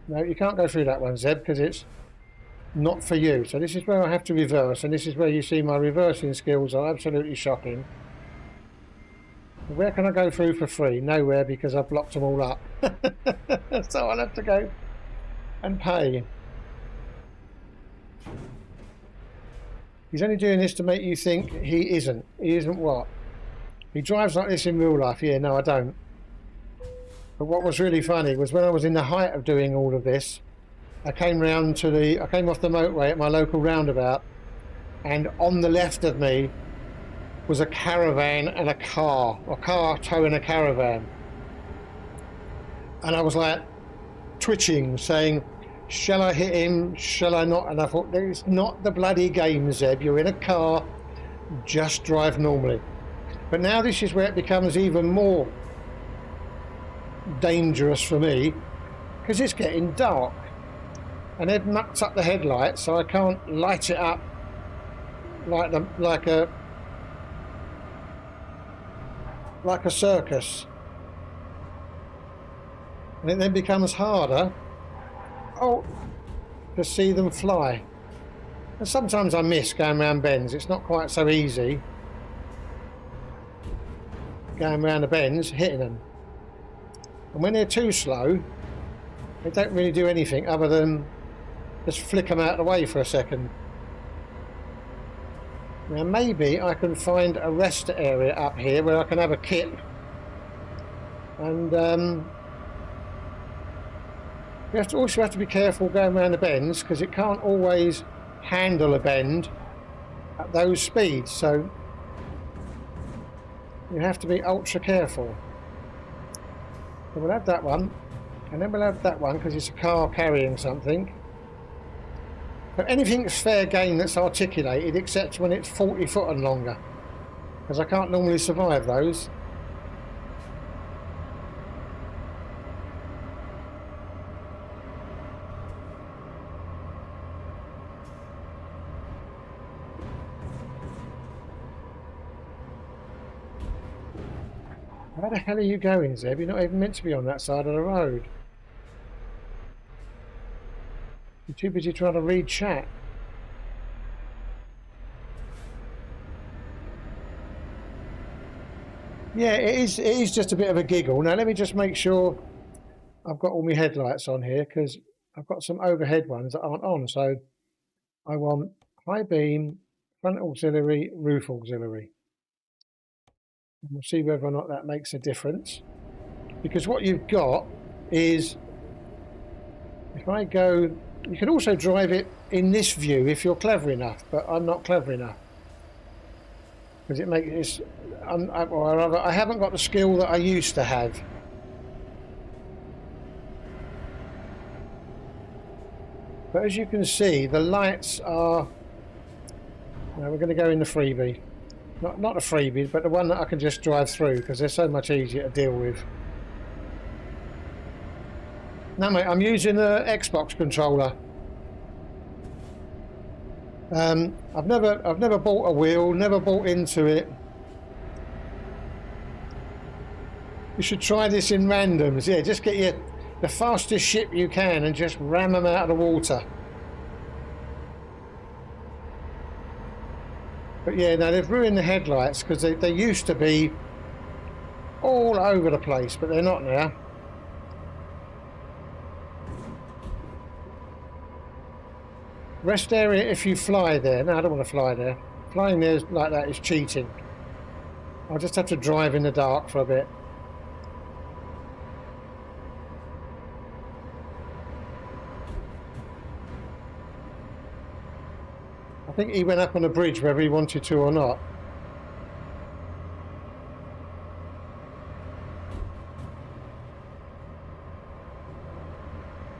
No, you can't go through that one, Zeb, because it's not for you. So this is where I have to reverse, and this is where you see my reversing skills are absolutely shocking. Where can I go through for free? Nowhere, because I've blocked them all up. So I'll have to go and pay. He's only doing this to make you think he isn't. He isn't what? He drives like this in real life. Yeah, no, I don't. But what was really funny was when I was in the height of doing all of this, I came off the motorway at my local roundabout, and on the left of me was a caravan and a car towing a caravan. And I was like twitching, saying, shall I hit him? Shall I not? And I thought, it's not the bloody game, Zeb. You're in a car, just drive normally. But now this is where it becomes even more dangerous for me, because it's getting dark. And they've mucked up the headlights, so I can't light it up like a circus. And it then becomes harder to see them fly. And sometimes I miss going around bends. It's not quite so easy going around the bends, hitting them. And when they're too slow, they don't really do anything other than just flick them out of the way for a second. Now maybe I can find a rest area up here where I can have a kip, and you also have to be careful going around the bends, because it can't always handle a bend at those speeds, so you have to be ultra careful. So we'll have that one, and then we'll have that one because it's a car carrying something. But anything's fair game that's articulated, except when it's 40 foot and longer, because I can't normally survive those. Where the hell are you going, Zeb? You're not even meant to be on that side of the road. You're too busy trying to read chat. Yeah, it is just a bit of a giggle. Now let me just make sure I've got all my headlights on here, because I've got some overhead ones that aren't on. So I want high beam, front auxiliary, roof auxiliary. And we'll see whether or not that makes a difference. Because what you've got is, if I go, you can also drive it in this view if you're clever enough, but I'm not clever enough. Because it makes, I haven't got the skill that I used to have. But as you can see, the lights are, now we're going to go in the freebie. Not a freebie, but the one that I can just drive through, because they're so much easier to deal with. No, mate, I'm using the Xbox controller. I've never bought a wheel, never bought into it. You should try this in randoms. Yeah, just get the fastest ship you can and just ram them out of the water. But yeah, no, they've ruined the headlights, because they used to be all over the place, but they're not now. Rest area if you fly there. No, I don't want to fly there. Flying there like that is cheating. I'll just have to drive in the dark for a bit. I think he went up on a bridge whether he wanted to or not.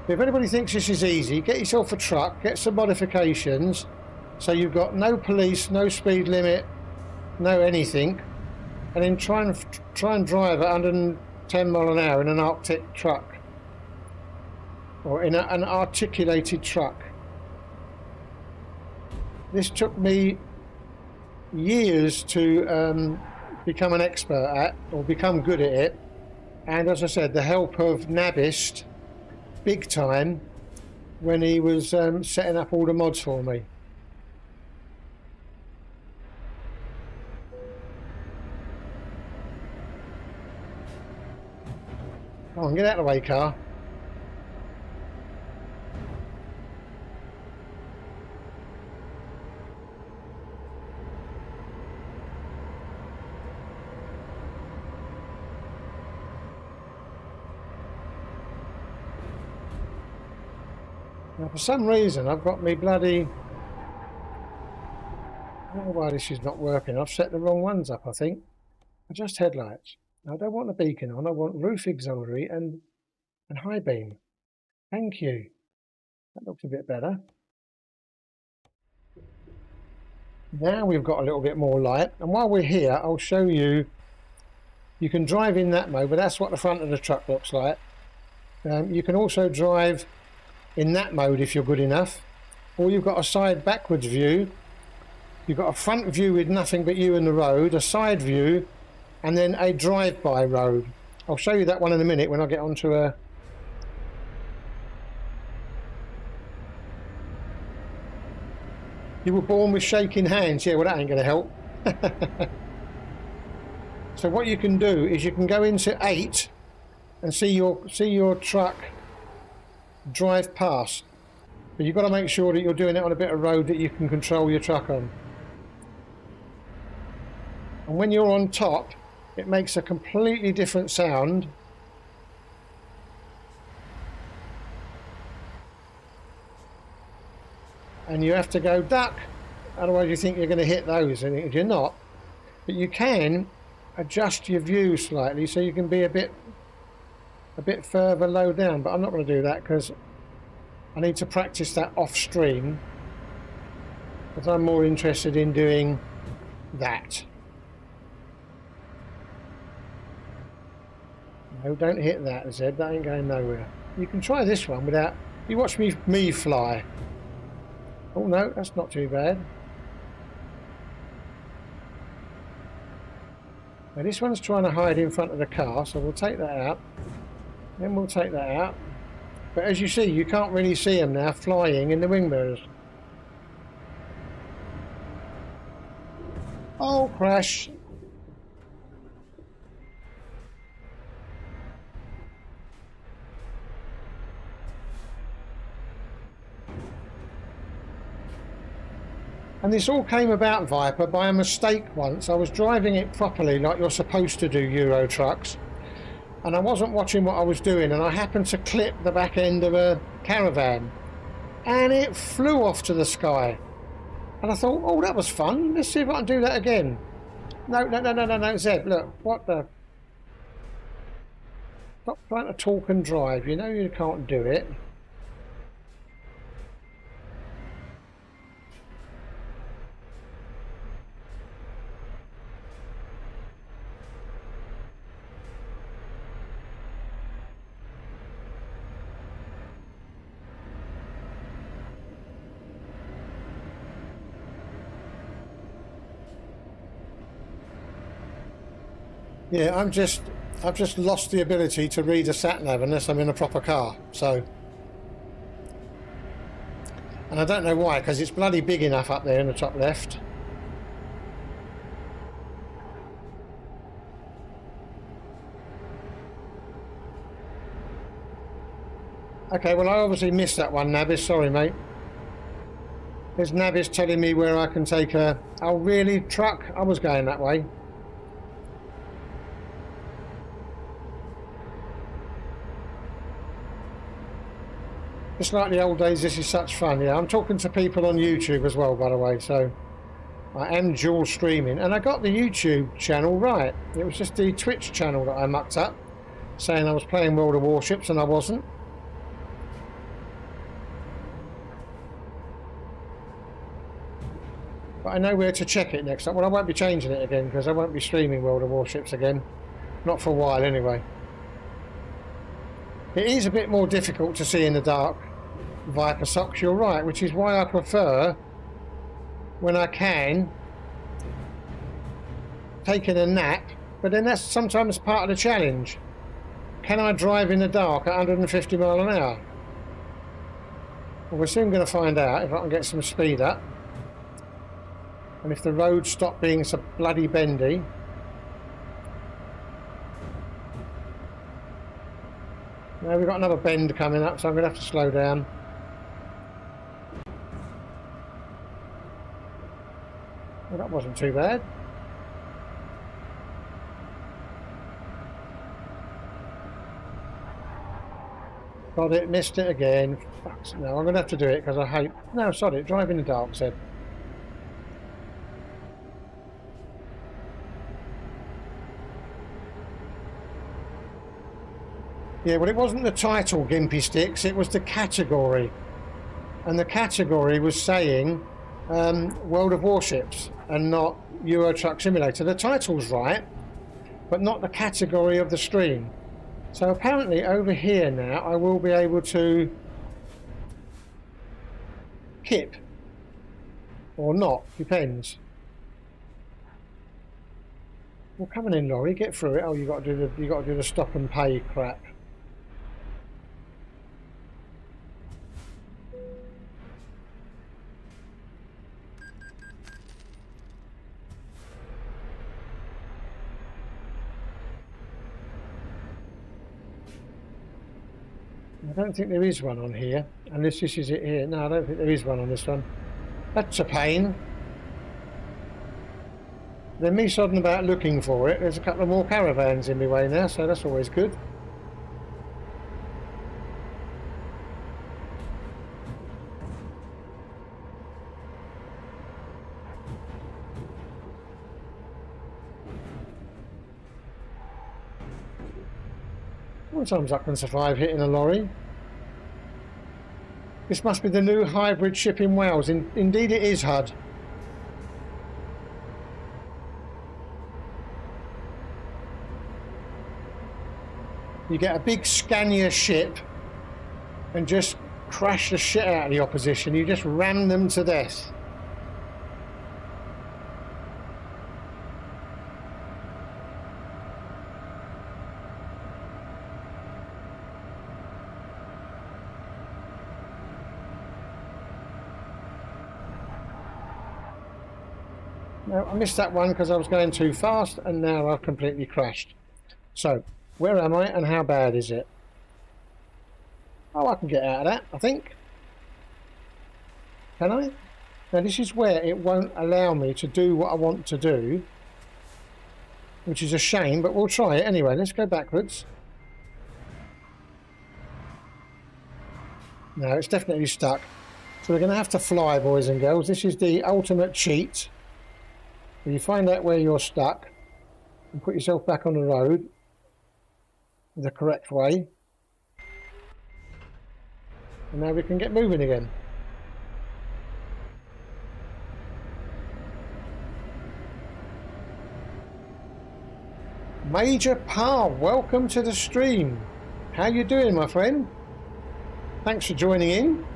If anybody thinks this is easy, get yourself a truck, get some modifications, so you've got no police, no speed limit, no anything, and then try and drive at 110 mile an hour in an Arctic truck, or in an articulated truck. This took me years to become an expert at, or become good at it, and as I said, the help of Nabist, big time, when he was setting up all the mods for me. Come on, get out of the way, car. Now, for some reason, I've got me bloody... I don't know why this is not working. I've set the wrong ones up, I think. Adjust headlights. I don't want the beacon on. I want roof auxiliary and high beam. Thank you. That looks a bit better. Now we've got a little bit more light. And while we're here, I'll show you. You can drive in that mode, but that's what the front of the truck looks like. You can also drive in that mode if you're good enough. Or you've got a side backwards view. You've got a front view with nothing but you and the road, a side view, and then a drive-by road. I'll show you that one in a minute when I get onto a... You were born with shaking hands. Yeah, well, that ain't going to help. So what you can do is you can go into 8 and see your truck drive past. But you've got to make sure that you're doing it on a bit of road that you can control your truck on. And when you're on top, it makes a completely different sound. And you have to go duck, otherwise you think you're going to hit those, and you're not. But you can adjust your view slightly so you can be a bit further low down. But I'm not going to do that because I need to practice that off stream, because I'm more interested in doing that. No, don't hit that, Zed. That ain't going nowhere. You can try this one without... You watch me fly. Oh no, that's not too bad. Now this one's trying to hide in front of the car, so we'll take that out. Then we'll take that out. But as you see, you can't really see them now flying in the wing mirrors. Oh, crash. And this all came about, Viper, by a mistake once. I was driving it properly like you're supposed to do Euro trucks, and I wasn't watching what I was doing, and I happened to clip the back end of a Caravan and it flew off to the sky. And I thought, oh, that was fun. Let's see if I can do that again. No, Zeb, look, what the... Stop trying to talk and drive. You know you can't do it. Yeah, I've just lost the ability to read a sat-nav unless I'm in a proper car, so... And I don't know why, because it's bloody big enough up there in the top left. Okay, well I obviously missed that one, Nabis, sorry mate. There's Nabis telling me where I can take a... Oh really, truck? I was going that way. Just like the old days, this is such fun. Yeah, I'm talking to people on YouTube as well, by the way, so I am dual streaming. And I got the YouTube channel right. It was just the Twitch channel that I mucked up, saying I was playing World of Warships, and I wasn't. But I know where to check it next time. Well, I won't be changing it again, because I won't be streaming World of Warships again. Not for a while, anyway. It is a bit more difficult to see in the dark, Viper Socks, you're right, which is why I prefer, when I can, taking a nap, but then that's sometimes part of the challenge. Can I drive in the dark at 150 miles an hour? Well, we're soon going to find out if I can get some speed up, and if the roads stop being so bloody bendy. Now we've got another bend coming up, so I'm going to have to slow down. Well, that wasn't too bad. Got it, missed it again. Fucks, no, I'm going to have to do it because I hate... No, sod it, drive in the dark, Seb. Yeah, well, it wasn't the title, Gimpy Sticks, it was the category. And the category was saying World of Warships and not Euro Truck Simulator. The title's right, but not the category of the stream. So apparently over here now I will be able to kip. Or not, depends. Well, coming in, lorry, get through it. Oh, you got to do the stop and pay crap. I don't think there is one on here, unless this is it here. No, I don't think there is one on this one. That's a pain. Then me sodding about looking for it. There's a couple of more caravans in my way now, so that's always good. Sometimes I can survive hitting a lorry. This must be the new hybrid ship in Wales. Indeed it is, HUD. You get a big Scania ship and just crash the shit out of the opposition. You just ram them to death. Now, I missed that one because I was going too fast, and now I've completely crashed. So, where am I and how bad is it? Oh, I can get out of that, I think. Can I? Now, this is where it won't allow me to do what I want to do, which is a shame, but we'll try it anyway. Let's go backwards. No, it's definitely stuck. So we're going to have to fly, boys and girls. This is the ultimate cheat. You find out where you're stuck and put yourself back on the road the correct way, and now we can get moving again. Major Pa, welcome to the stream. How you doing, my friend? Thanks for joining in.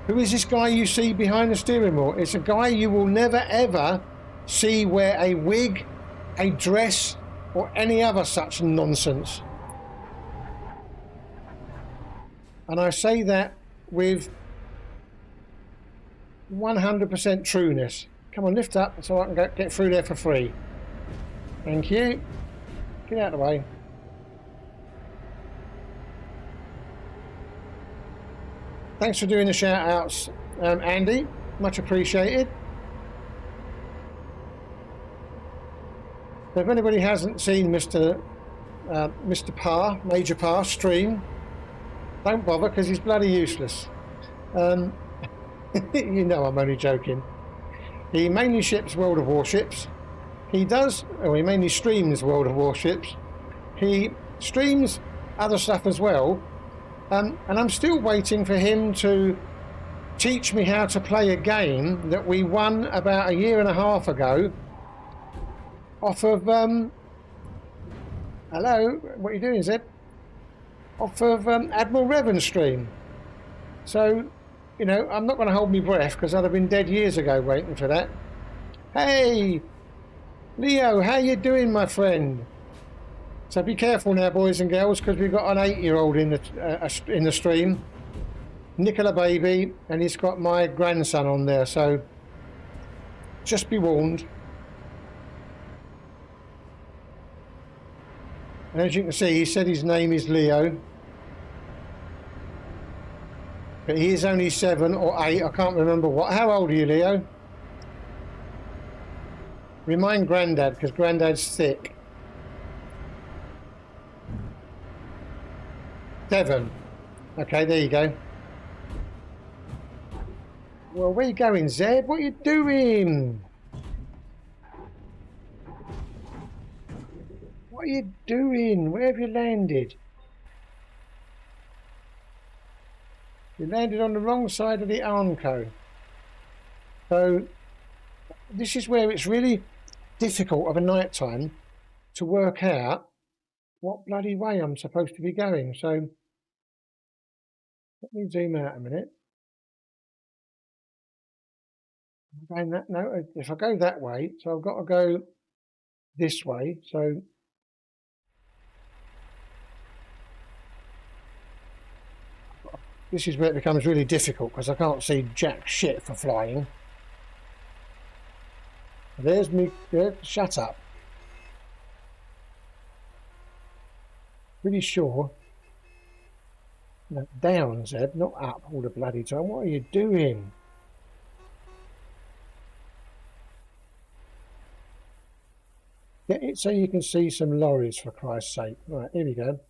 Who is this guy you see behind the steering wheel? It's a guy you will never ever see wear a wig, a dress, or any other such nonsense. And I say that with 100% trueness. Come on, lift up so I can get through there for free. Thank you. Get out of the way. Thanks for doing the shout outs, Andy. Much appreciated. So if anybody hasn't seen Mr. Pa, Major Pa stream, don't bother because he's bloody useless. You know I'm only joking. He mainly ships World of Warships. He mainly streams World of Warships. He streams other stuff as well. And I'm still waiting for him to teach me how to play a game that we won about a year and a half ago off of, hello, what are you doing, Zeb? Off of Admiral Revan's stream. So, you know, I'm not going to hold my breath because I'd have been dead years ago waiting for that. Hey, Leo, how you doing, my friend? So be careful now, boys and girls, because we've got an 8-year-old in the stream, Nicola baby, and he's got my grandson on there. So just be warned. And as you can see, he said his name is Leo, but he is only 7 or 8. I can't remember what. How old are you, Leo? Remind Grandad, because Grandad's thick. Devon. Okay, there you go. Well, where you going, Zeb? What are you doing? What are you doing? Where have you landed? You landed on the wrong side of the Armco. So this is where it's really difficult of a night time to work out what bloody way I'm supposed to be going. So let me zoom out a minute. I'm going that, no, if I go that way, so I've got to go this way. So this is where it becomes really difficult because I can't see jack shit for flying. There's me. There, shut up. Pretty sure. No, down, Zeb, not up all the bloody time. What are you doing? Get it so you can see some lorries, for Christ's sake. Right, here we go.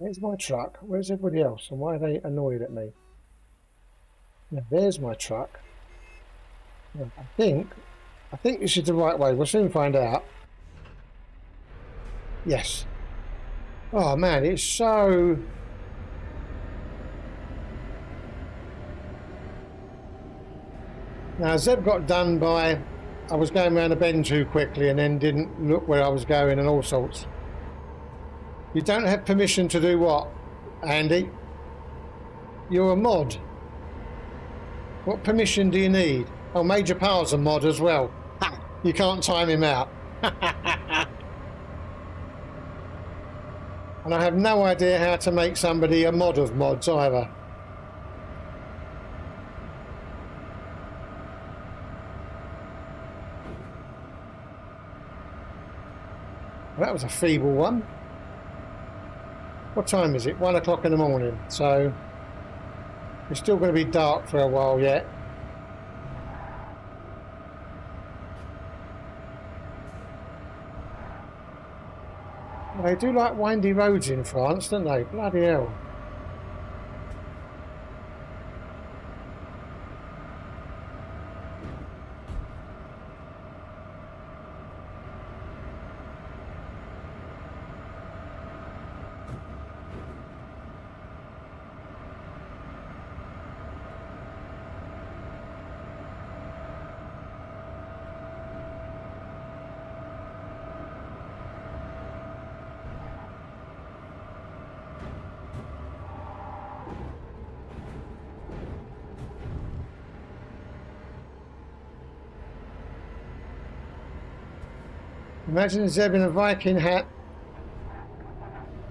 There's my truck. Where's everybody else? And why are they annoyed at me? Now, there's my truck. Now, I think this is the right way. We'll soon find out. Yes. Oh man, it's so... Now, Zeb got done by... I was going around a bend too quickly and then didn't look where I was going and all sorts. You don't have permission to do what, Andy? You're a mod. What permission do you need? Oh, Major Powell's a mod as well. You can't time him out. And I have no idea how to make somebody a mod of mods either. Well, that was a feeble one. What time is it? 1 o'clock in the morning. So it's still going to be dark for a while yet. They do like windy roads in France, don't they? Bloody hell. Imagine Zeb in a Viking hat.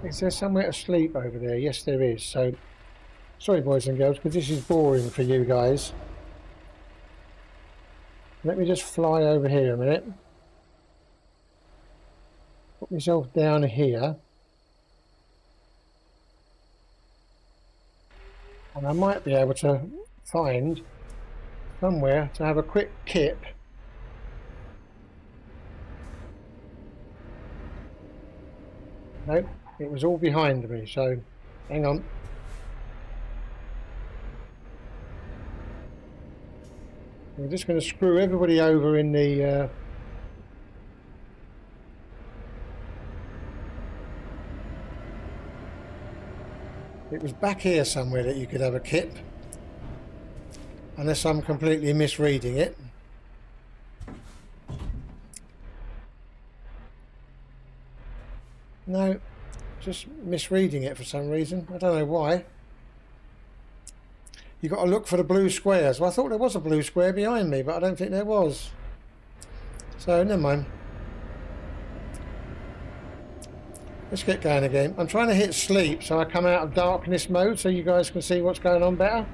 Is there somewhere to sleep over there? Yes, there is. So, sorry, boys and girls, because this is boring for you guys. Let me just fly over here a minute. Put myself down here. And I might be able to find somewhere to have a quick kip. Nope, it was all behind me, so hang on. We're just going to screw everybody over in the... It was back here somewhere that you could have a kip. Unless I'm completely misreading it. No, just misreading it for some reason. I don't know why. You've got to look for the blue squares. Well, I thought there was a blue square behind me, but I don't think there was. So, never mind. Let's get going again. I'm trying to hit sleep so I come out of darkness mode so you guys can see what's going on better.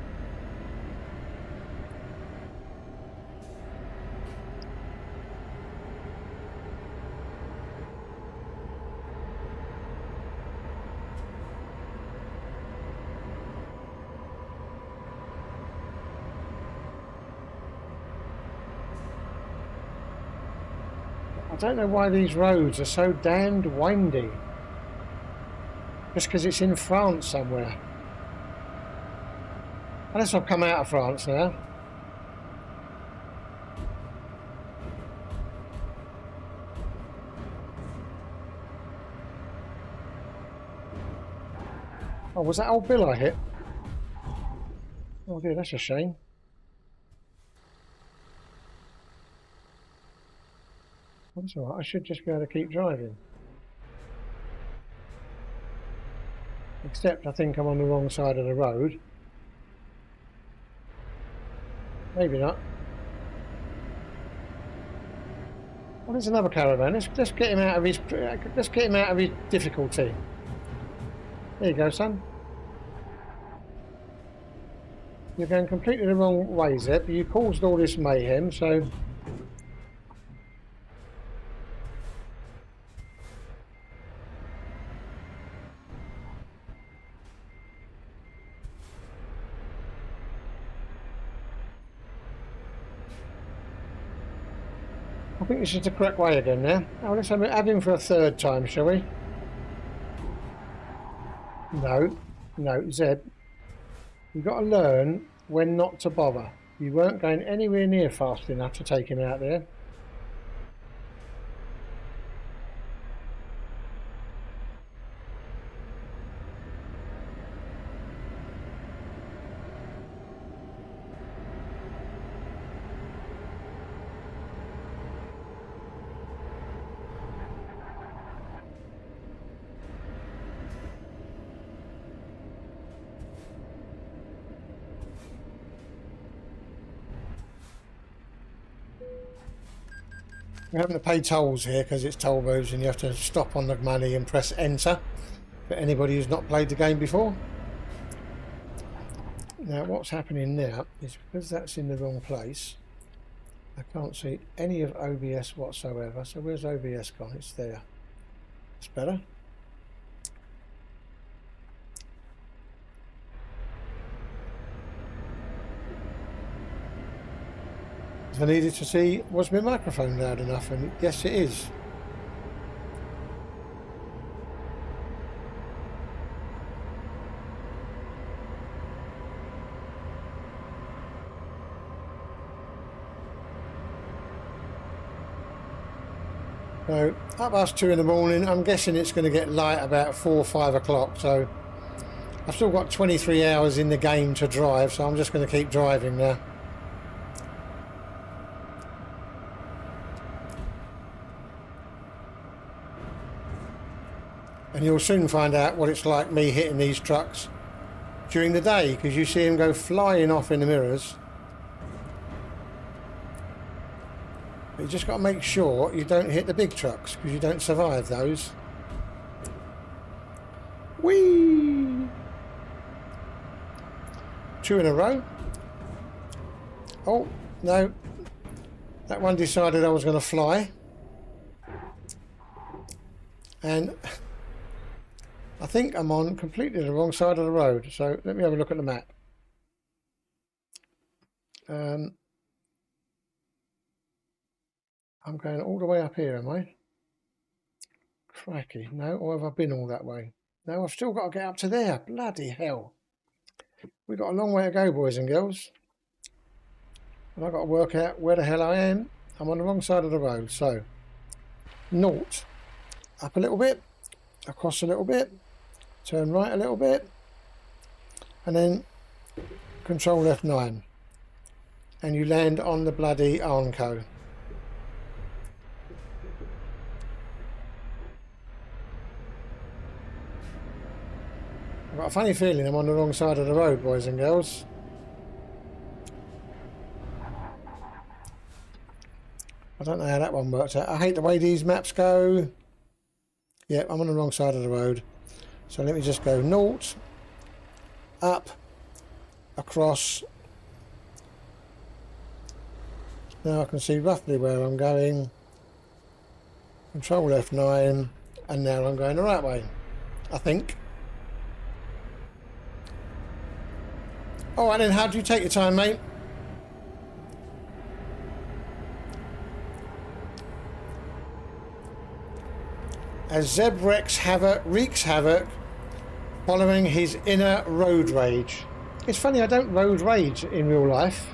don't know why these roads are so damned windy. Just because it's in France somewhere. Unless I've come out of France now. Oh, was that old Bill I hit? Oh dear, that's a shame. That's alright, I should just be able to keep driving. Except I think I'm on the wrong side of the road. Maybe not. Well, there's another caravan. Let's get him out of his. Let's get him out of his difficulty. There you go, son. You're going completely the wrong way, Zeb. You caused all this mayhem, so. I think this is the correct way again now. Oh, let's have him for a third time, shall we? No, Zeb. You've got to learn when not to bother. You weren't going anywhere near fast enough to take him out there. We're having to pay tolls here because it's toll roads and you have to stop on the money and press enter for anybody who's not played the game before. Now what's happening now is because that's in the wrong place, I can't see any of OBS whatsoever. So where's OBS gone? It's there. It's better. I needed to see, was my microphone loud enough? And yes, it is. So up past 2 in the morning. I'm guessing it's going to get light about 4 or 5 o'clock. So I've still got 23 hours in the game to drive. So I'm just going to keep driving now. And you'll soon find out what it's like me hitting these trucks during the day, because you see them go flying off in the mirrors. But you just got to make sure you don't hit the big trucks, because you don't survive those. Whee! 2 in a row. Oh, no. That one decided I was going to fly. And I think I'm on completely the wrong side of the road, so let me have a look at the map. I'm going all the way up here, am I? Crikey, no, or have I been all that way? No, I've still got to get up to there, bloody hell. We've got a long way to go, boys and girls. And I've got to work out where the hell I am. I'm on the wrong side of the road, so north, up a little bit, across a little bit, turn right a little bit, and then control F9, and you land on the bloody Arnco. I've got a funny feeling I'm on the wrong side of the road, boys and girls. I don't know how that one worked out. I hate the way these maps go. Yeah, I'm on the wrong side of the road. So let me just go north, up, across. Now I can see roughly where I'm going. Control F9, and now I'm going the right way, I think. Alright then, how do you take your time, mate? as Zeb wreaks havoc following his inner road rage. It's funny, I don't road rage in real life.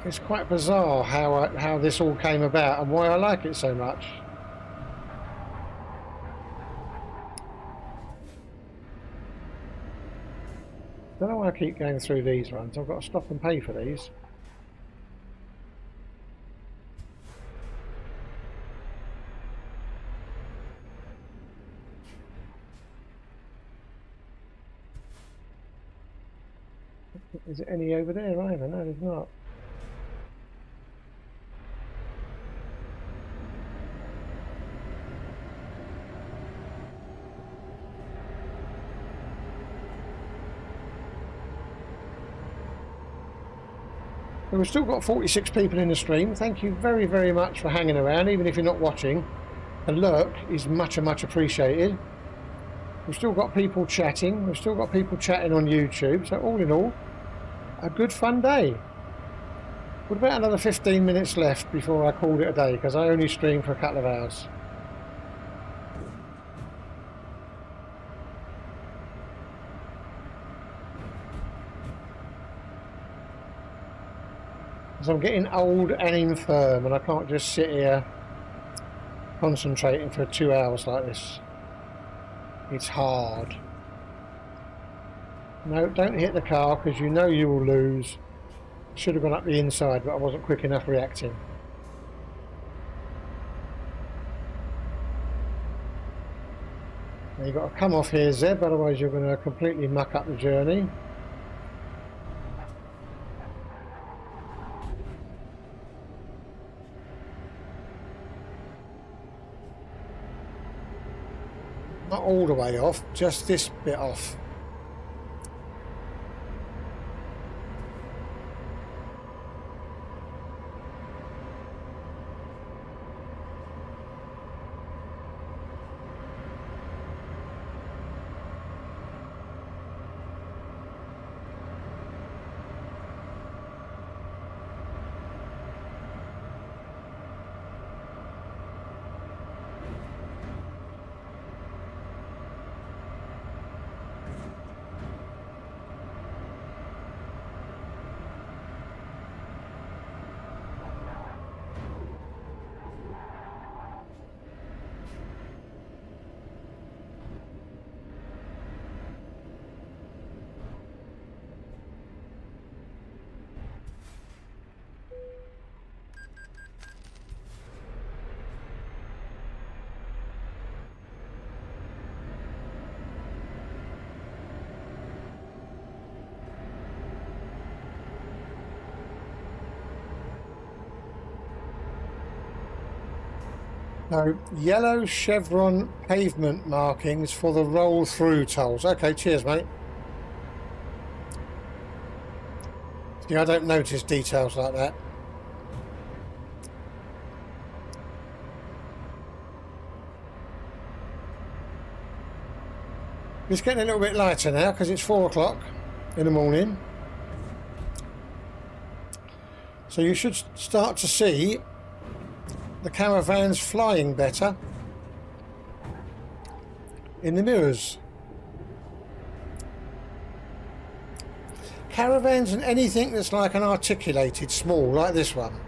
It's quite bizarre how this all came about and why I like it so much. Don't know why I keep going through these runs. I've got to stop and pay for these. Is it any over there either? No, there's not. But we've still got 46 people in the stream. Thank you very, very much for hanging around, even if you're not watching. A lurk is much appreciated. We've still got people chatting. We've still got people chatting on YouTube. So all in all, a good fun day. With about another 15 minutes left before I called it a day, because I only streamed for a couple of hours. Because I'm getting old and infirm, and I can't just sit here concentrating for 2 hours like this. It's hard. No, don't hit the car, because you know you will lose. Should have gone up the inside, but I wasn't quick enough reacting. Now you've got to come off here, Zeb, otherwise you're going to completely muck up the journey. Not all the way off, just this bit off. No, yellow chevron pavement markings for the roll-through tolls. Okay, cheers, mate. Yeah, I don't notice details like that. It's getting a little bit lighter now because it's 4 o'clock in the morning. So you should start to see the caravans flying better in the mirrors. Caravans and anything that's like an articulated small, like this one.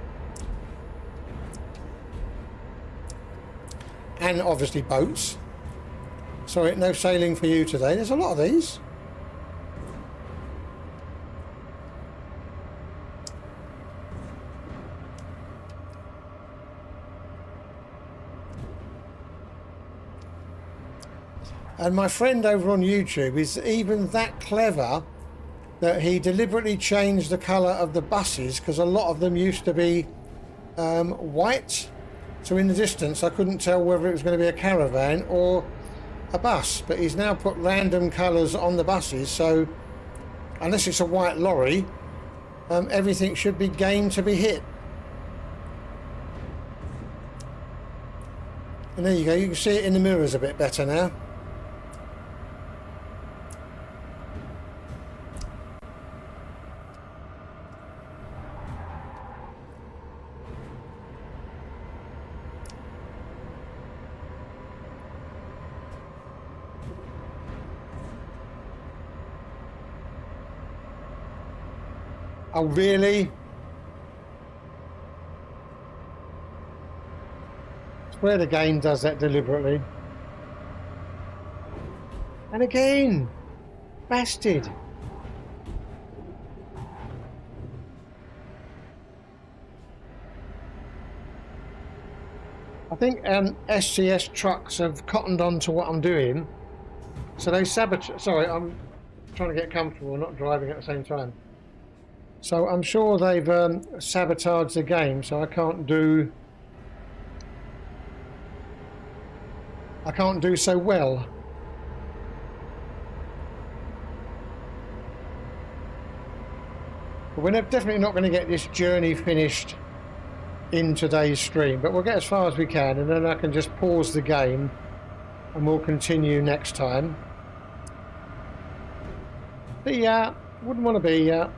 And obviously boats. Sorry, no sailing for you today. There's a lot of these. And my friend over on YouTube is even that clever that he deliberately changed the colour of the buses, because a lot of them used to be white. So in the distance I couldn't tell whether it was going to be a caravan or a bus. But he's now put random colours on the buses, so unless it's a white lorry, everything should be game to be hit. And there you go, you can see it in the mirrors a bit better now. Oh, really? I swear the game does that deliberately. And again, bastard. I think SCS trucks have cottoned on to what I'm doing, so they sabotage. Sorry, I'm trying to get comfortable, not driving at the same time. So I'm sure they've sabotaged the game, so I can't do so well. But we're definitely not going to get this journey finished in today's stream, but we'll get as far as we can, and then I can just pause the game and we'll continue next time. But yeah, wouldn't want to be and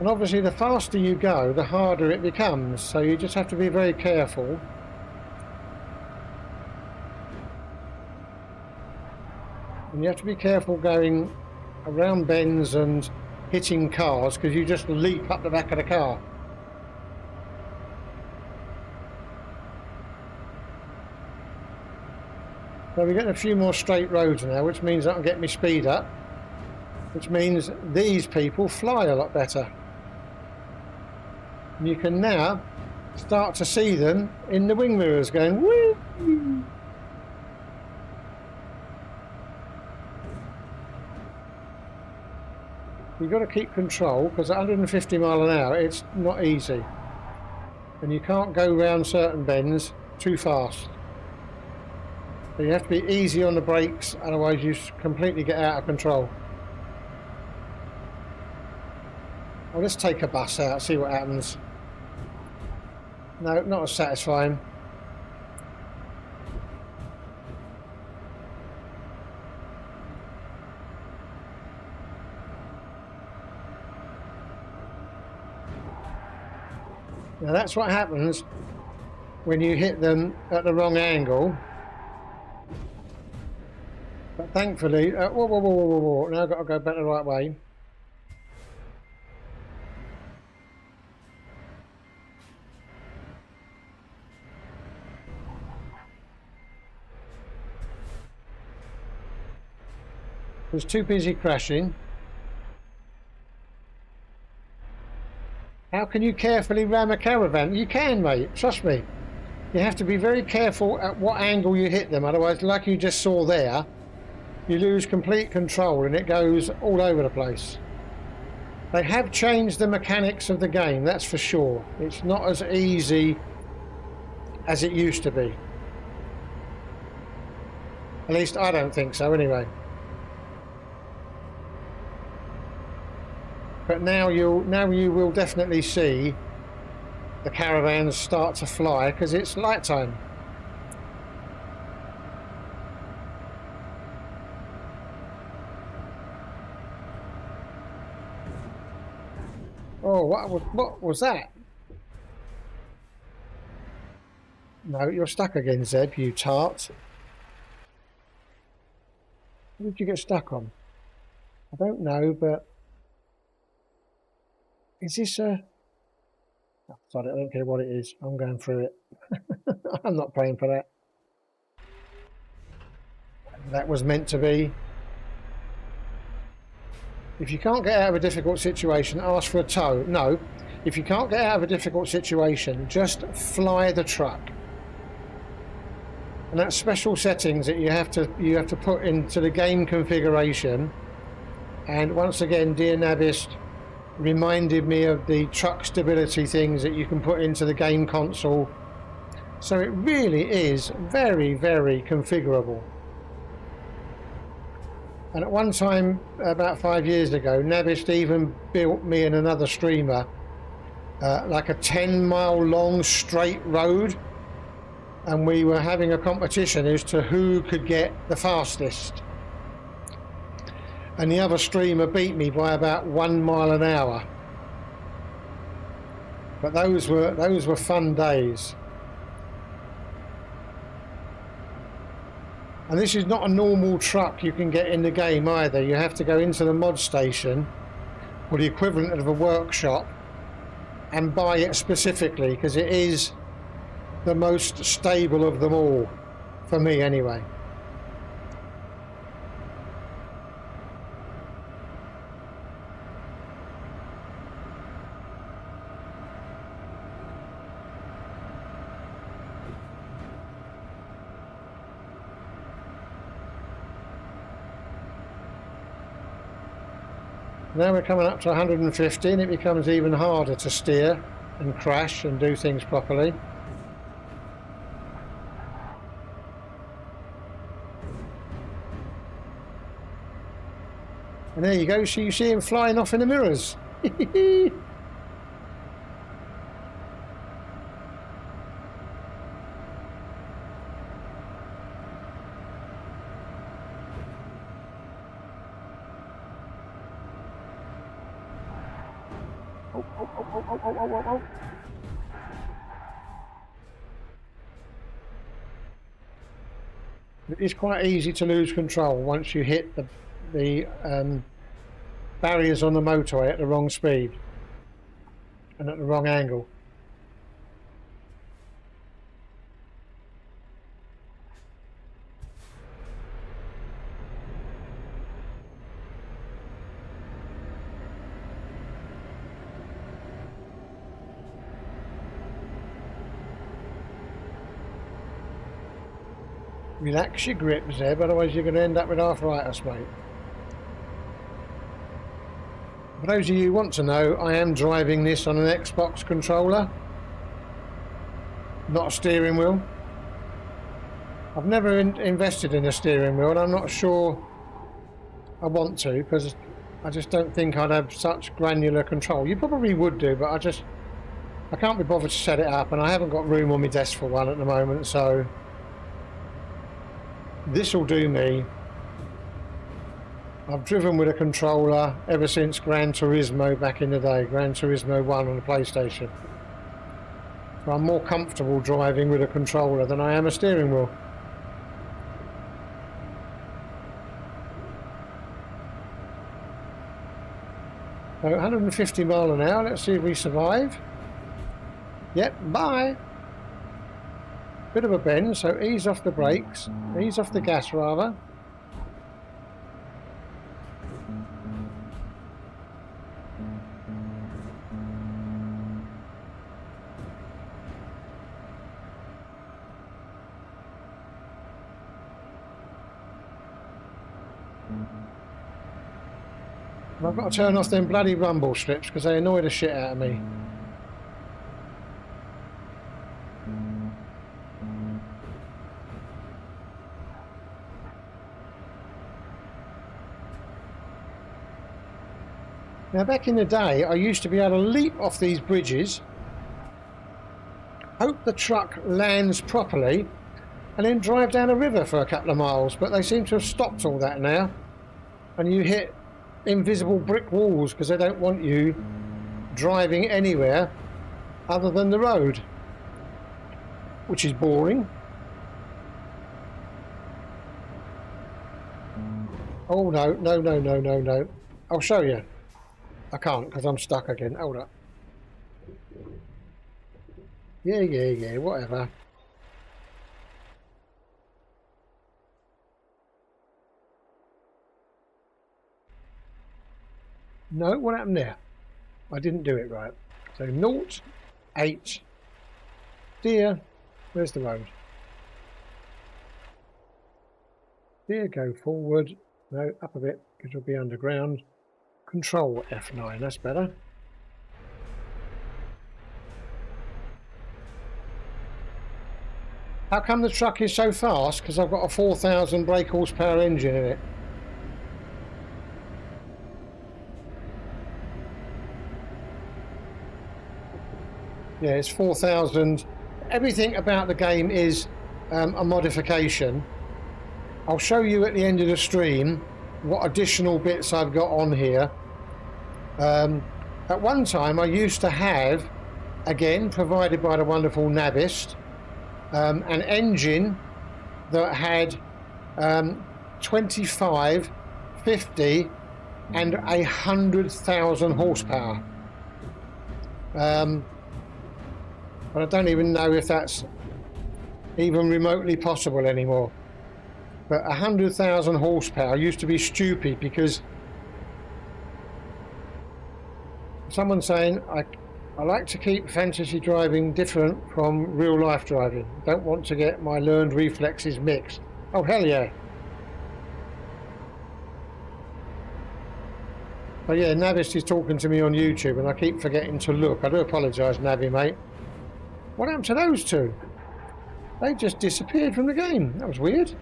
obviously the faster you go, the harder it becomes, so you just have to be very careful. And you have to be careful going around bends and hitting cars, because you just leap up the back of the car. So we're getting a few more straight roads now, which means I can get my speed up, which means these people fly a lot better. And you can now start to see them in the wing mirrors going woo. You've got to keep control, because at 150 mile an hour it's not easy, and you can't go round certain bends too fast. So you have to be easy on the brakes, otherwise you completely get out of control. Well, let's take a bus out, see what happens. No, not as satisfying. Now that's what happens when you hit them at the wrong angle. But thankfully, whoa, now I've got to go back the right way. I was too busy crashing. How can you carefully ram a caravan? You can, mate, trust me. You have to be very careful at what angle you hit them, otherwise, like you just saw there, you lose complete control and it goes all over the place. They have changed the mechanics of the game, that's for sure. It's not as easy as it used to be. At least I don't think so, anyway. But now you will definitely see the caravans start to fly, because it's light time. Oh, what was that? No, you're stuck again, Zeb, you tart. What did you get stuck on? I don't know, but is this a... Oh, sorry, I don't care what it is. I'm going through it. I'm not paying for that. That was meant to be. If you can't get out of a difficult situation, ask for a tow. No, if you can't get out of a difficult situation, just fly the truck. And that's special settings that you have to put into the game configuration. And once again, dear Nabist reminded me of the truck stability things that you can put into the game console. So it really is very, very configurable. And at one time, about 5 years ago, Nabist even built me and another streamer like a 10-mile long straight road, and we were having a competition as to who could get the fastest. And the other streamer beat me by about 1 mile an hour. But those were fun days. And this is not a normal truck you can get in the game either. You have to go into the mod station, or the equivalent of a workshop, and buy it specifically, because it is the most stable of them all, for me anyway. Now we're coming up to 150 and it becomes even harder to steer and crash and do things properly. And there you go, so you see him flying off in the mirrors. Oh. It's quite easy to lose control once you hit the barriers on the motorway at the wrong speed and at the wrong angle. Relax your grip, Zeb, otherwise you're going to end up with arthritis, mate. For those of you who want to know, I am driving this on an Xbox controller, not a steering wheel. I've never invested in a steering wheel, and I'm not sure I want to, because I just don't think I'd have such granular control. You probably would do, but I can't be bothered to set it up, and I haven't got room on my desk for one at the moment, so this will do me. I've driven with a controller ever since Gran Turismo back in the day, Gran Turismo 1 on the PlayStation. So I'm more comfortable driving with a controller than I am a steering wheel. So 150 mile an hour, let's see if we survive. Yep, bye. Bit of a bend, so ease off the brakes, ease off the gas rather. And I've got to turn off them bloody rumble strips because they annoy the shit out of me. Now back in the day I used to be able to leap off these bridges, hope the truck lands properly and then drive down a river for a couple of miles, but they seem to have stopped all that now and you hit invisible brick walls because they don't want you driving anywhere other than the road, which is boring. Oh no, I'll show you. I can't because I'm stuck again. Hold up. Yeah, whatever. No, what happened there? I didn't do it right. So 0, 8. Dear, where's the road? Dear, go forward. No, up a bit because you'll be underground. Control F9, that's better. How come the truck is so fast? Because I've got a 4,000 brake horsepower engine in it. Yeah, it's 4,000. Everything about the game is a modification. I'll show you at the end of the stream what additional bits I've got on here. At one time I used to have, again provided by the wonderful Nabist, an engine that had 25, 50 and 100,000 horsepower. But I don't even know if that's even remotely possible anymore. But 100,000 horsepower used to be stupid, because someone's saying, I like to keep fantasy driving different from real life driving. Don't want to get my learned reflexes mixed. Oh, hell yeah. But yeah, Navis is talking to me on YouTube and I keep forgetting to look. I do apologise, Navi, mate. What happened to those two? They just disappeared from the game. That was weird.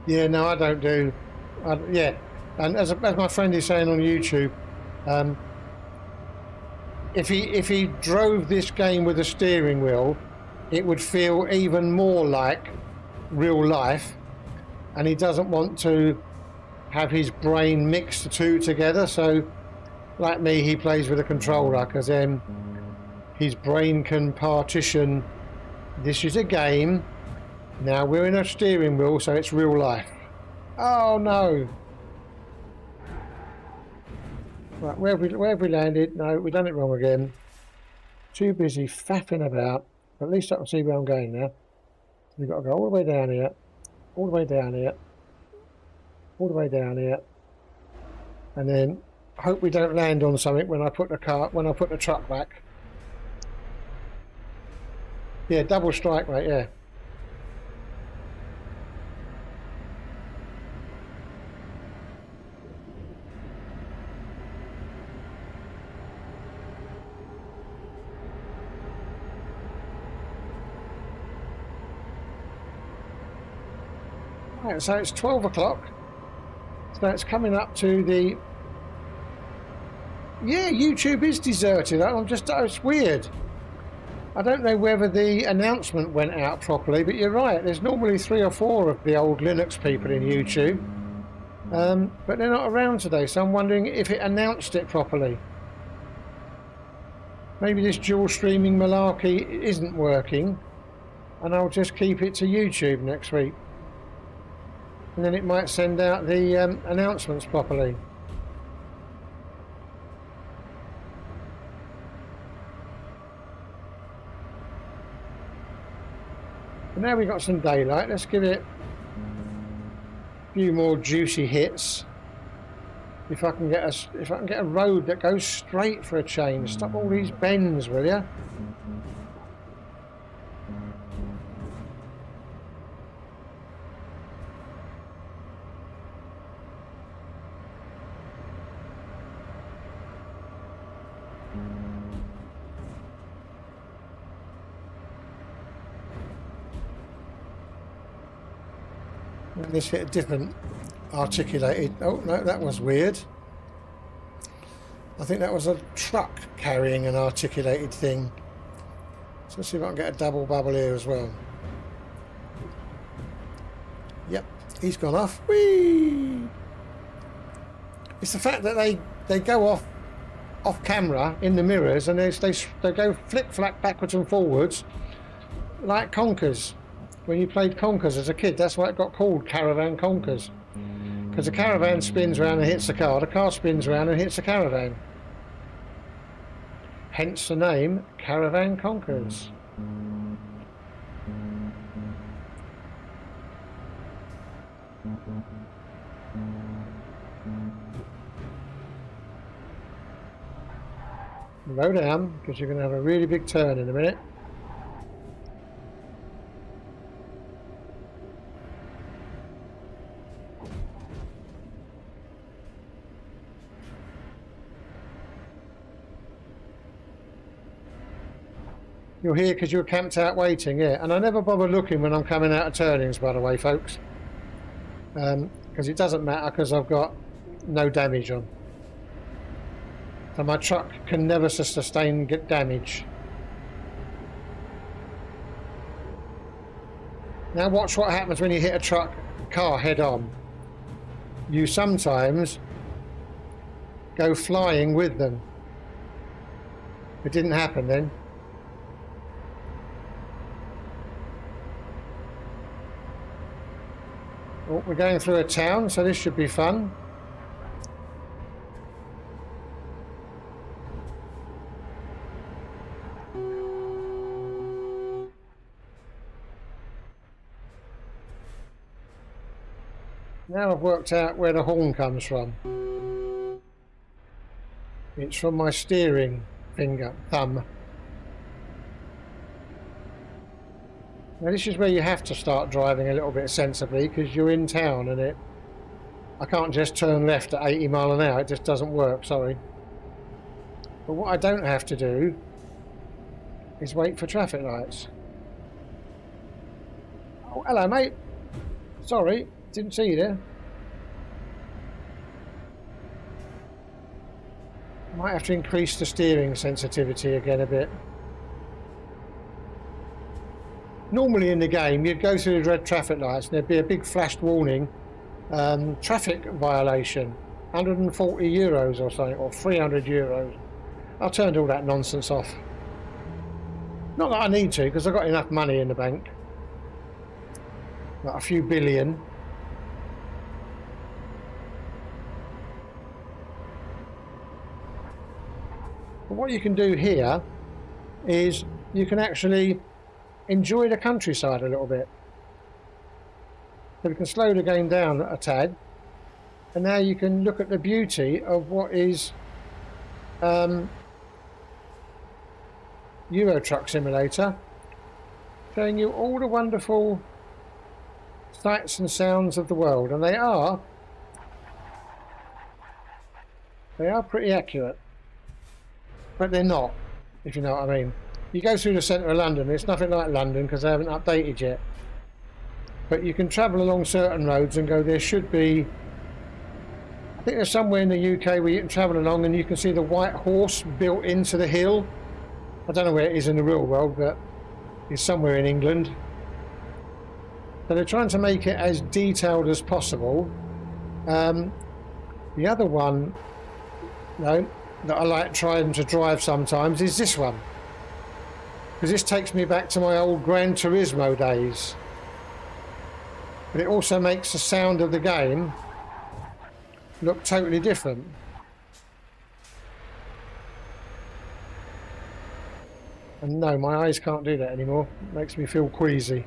Yeah, no, I don't do. Yeah, and as my friend is saying on YouTube, if he drove this game with a steering wheel, it would feel even more like real life, and he doesn't want to have his brain mix the two together. So, like me, he plays with a controller, because then his brain can partition. This is a game. Now we're in a steering wheel, so it's real life. Oh no! Right, where have we landed? No, we've done it wrong again. Too busy faffing about. But at least I can see where I'm going now. We've got to go all the way down here, all the way down here, all the way down here, and then hope we don't land on something when I put the truck back. Yeah, double strike rate. Yeah. Right, so it's 12 o'clock. So it's coming up to the... Yeah, YouTube is deserted. It's weird. I don't know whether the announcement went out properly, but you're right. There's normally 3 or 4 of the old Linux people in YouTube. But they're not around today, so I'm wondering if it announced it properly. Maybe this dual streaming malarkey isn't working, and I'll just keep it to YouTube next week. And then it might send out the announcements properly. But now we've got some daylight. Let's give it a few more juicy hits. If I can get a road that goes straight for a change. Stop all these bends, will you? This hit a different articulated... Oh, no, that was weird. I think that was a truck carrying an articulated thing. So let's see if I can get a double bubble here as well. Yep, he's gone off. Whee! It's the fact that they go off camera in the mirrors, and they go flick-flack backwards and forwards like conkers. When you played conkers as a kid, that's why it got called Caravan Conkers. Because the caravan spins around and hits the car spins around and hits the caravan. Hence the name Caravan Conkers. Slow down, because you're going to have a really big turn in a minute. You're here because you're camped out waiting, yeah. And I never bother looking when I'm coming out of turnings, by the way, folks. Because it doesn't matter because I've got no damage on. So my truck can never sustain damage. Now watch what happens when you hit a car head on. You sometimes go flying with them. It didn't happen then. Oh, we're going through a town, so this should be fun. Now I've worked out where the horn comes from. It's from my steering thumb. Now this is where you have to start driving a little bit sensibly because you're in town and I can't just turn left at 80 miles an hour, it just doesn't work, sorry. But what I don't have to do is wait for traffic lights. Oh, hello mate. Sorry, didn't see you there. Might have to increase the steering sensitivity again a bit. Normally in the game you'd go through the red traffic lights and there'd be a big flashed warning, traffic violation, €140 or something, or €300. I turned all that nonsense off. Not that I need to, because I've got enough money in the bank. Like a few billion. But what you can do here is you can actually enjoy the countryside a little bit. So we can slow the game down a tad, and now you can look at the beauty of what is Euro Truck Simulator, showing you all the wonderful sights and sounds of the world, and they are pretty accurate, but they're not, if you know what I mean. You go through the centre of London, it's nothing like London because they haven't updated yet. But you can travel along certain roads and go, there should be, I think there's somewhere in the UK where you can travel along and you can see the white horse built into the hill. I don't know where it is in the real world, but it's somewhere in England. So they're trying to make it as detailed as possible. The other one, that I like trying to drive sometimes is this one. Because this takes me back to my old Gran Turismo days. But it also makes the sound of the game look totally different. And no, my eyes can't do that anymore. It makes me feel queasy.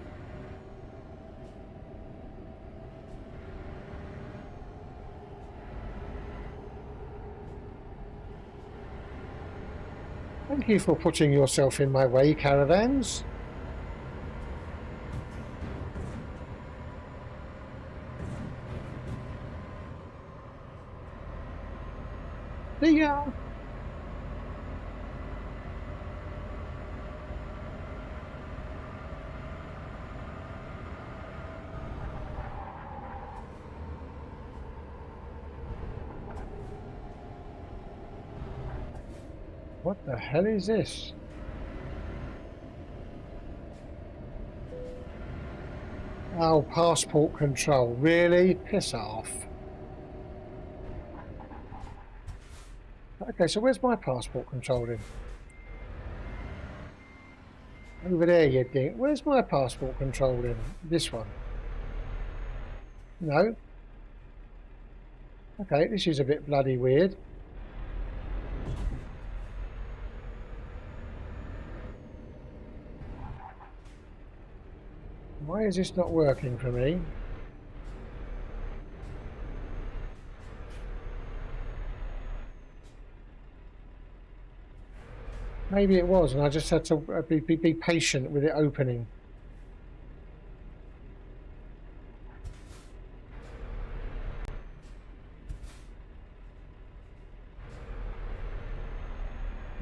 Thank you for putting yourself in my way, Caravans. See ya! What the hell is this? Oh, passport control. Really? Piss off. Okay, so where's my passport control then? Over there, you think. Where's my passport control then? This one. No. Okay, this is a bit bloody weird. Why is this not working for me? Maybe it was, and I just had to be patient with it opening.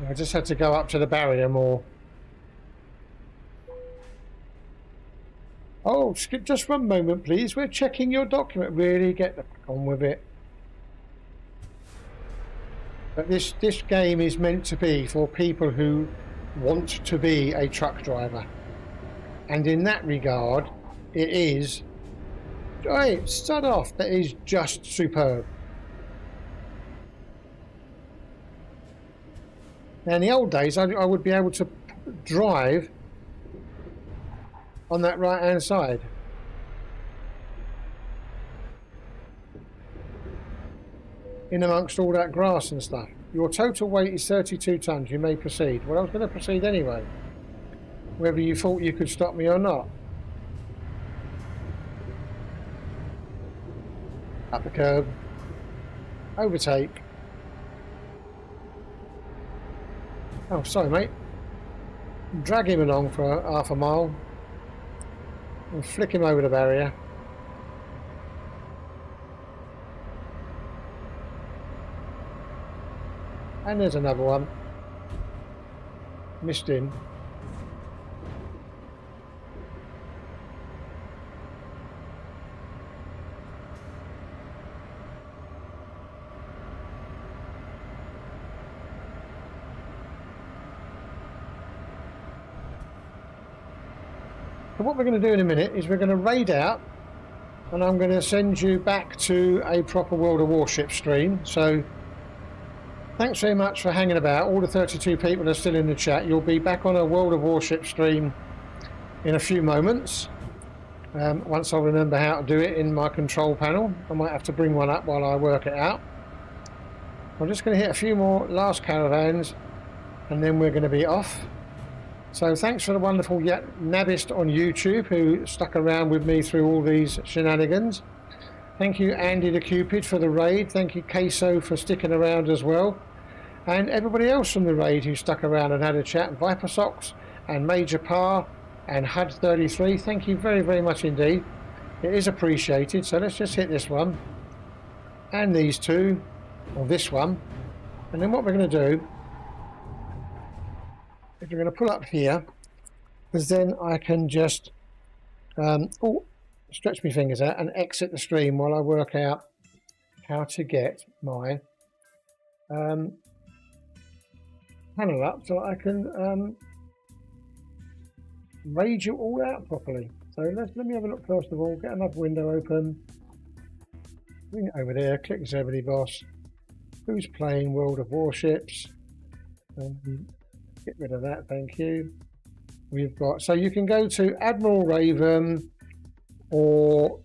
I just had to go up to the barrier more. Oh, skip just one moment, please. We're checking your document. Really, get on with it. But this game is meant to be for people who want to be a truck driver. And in that regard, it is... Hey, start off. That is just superb. Now, in the old days, I would be able to drive on that right-hand side. In amongst all that grass and stuff. Your total weight is 32 tonnes. You may proceed. Well, I was going to proceed anyway, whether you thought you could stop me or not. Up the curb. Overtake. Oh, sorry, mate. Drag him along for half a mile and flick him over the barrier. And there's another one. Missed him. So what we're going to do in a minute is we're going to raid out, and I'm going to send you back to a proper World of Warships stream. So thanks very much for hanging about. All the 32 people are still in the chat. You'll be back on a World of Warships stream in a few moments. Once I remember how to do it in my control panel. I might have to bring one up while I work it out. I'm just going to hit a few more last caravans and then we're going to be off. So thanks for the wonderful Nabist on YouTube who stuck around with me through all these shenanigans. Thank you Andy the Cupid for the raid. Thank you Queso for sticking around as well. And everybody else from the raid who stuck around and had a chat. Viper Socks and Major Parr and HUD33. Thank you very, very much indeed. It is appreciated. So let's just hit this one. And these two. Or this one. And then what we're going to do is we're going to pull up here. Because then I can just... stretch my fingers out and exit the stream while I work out how to get my panel up so I can raid you all out properly. So let me have a look first of all, get another window open, bring it over there, click Zebedee Boss, who's playing World of Warships, get rid of that, thank you. We've got, so you can go to Admiral Raven, or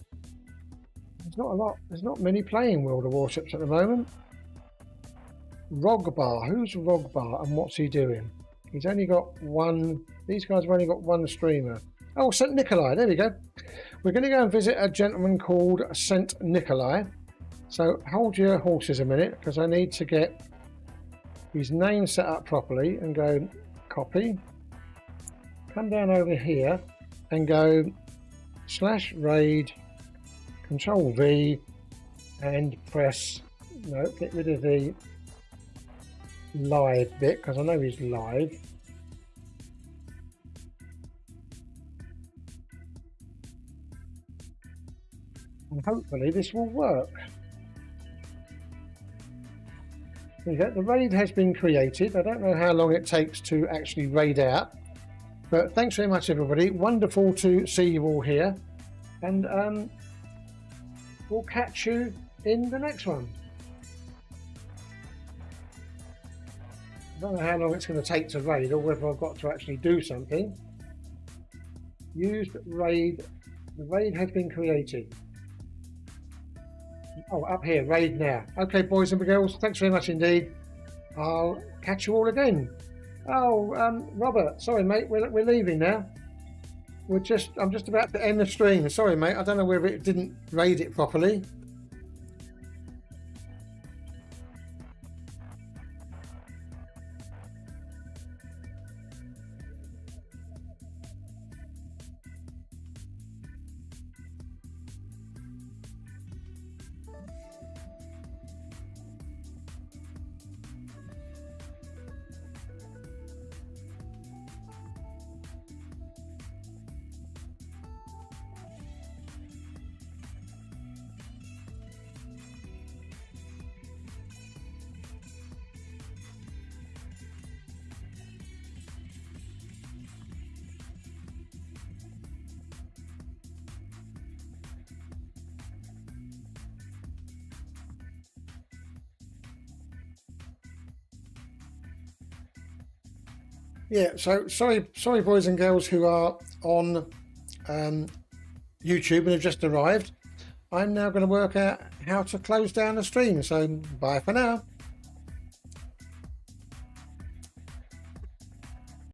there's not many playing World of Warships at the moment. Rogbar, who's Rogbar and what's he doing? He's only got one, these guys have only got one streamer. Oh, St. Nikolai, there we go. We're going to go and visit a gentleman called St. Nikolai. So hold your horses a minute because I need to get his name set up properly and go copy. Come down over here and go /raid, Control V, and press, no, get rid of the live bit because I know he's live. And hopefully this will work. There you go. The raid has been created. I don't know how long it takes to actually raid out. But thanks very much, everybody. Wonderful to see you all here. And we'll catch you in the next one. I don't know how long it's going to take to raid or whether I've got to actually do something. Used raid. The raid has been created. Oh, up here, raid now. Okay, boys and girls, thanks very much indeed. I'll catch you all again. Oh, Robert, sorry mate, we're leaving now. I'm just about to end the stream. Sorry mate, I don't know whether it didn't raid it properly. Yeah, so sorry, boys and girls who are on YouTube and have just arrived. I'm now going to work out how to close down the stream. So bye for now.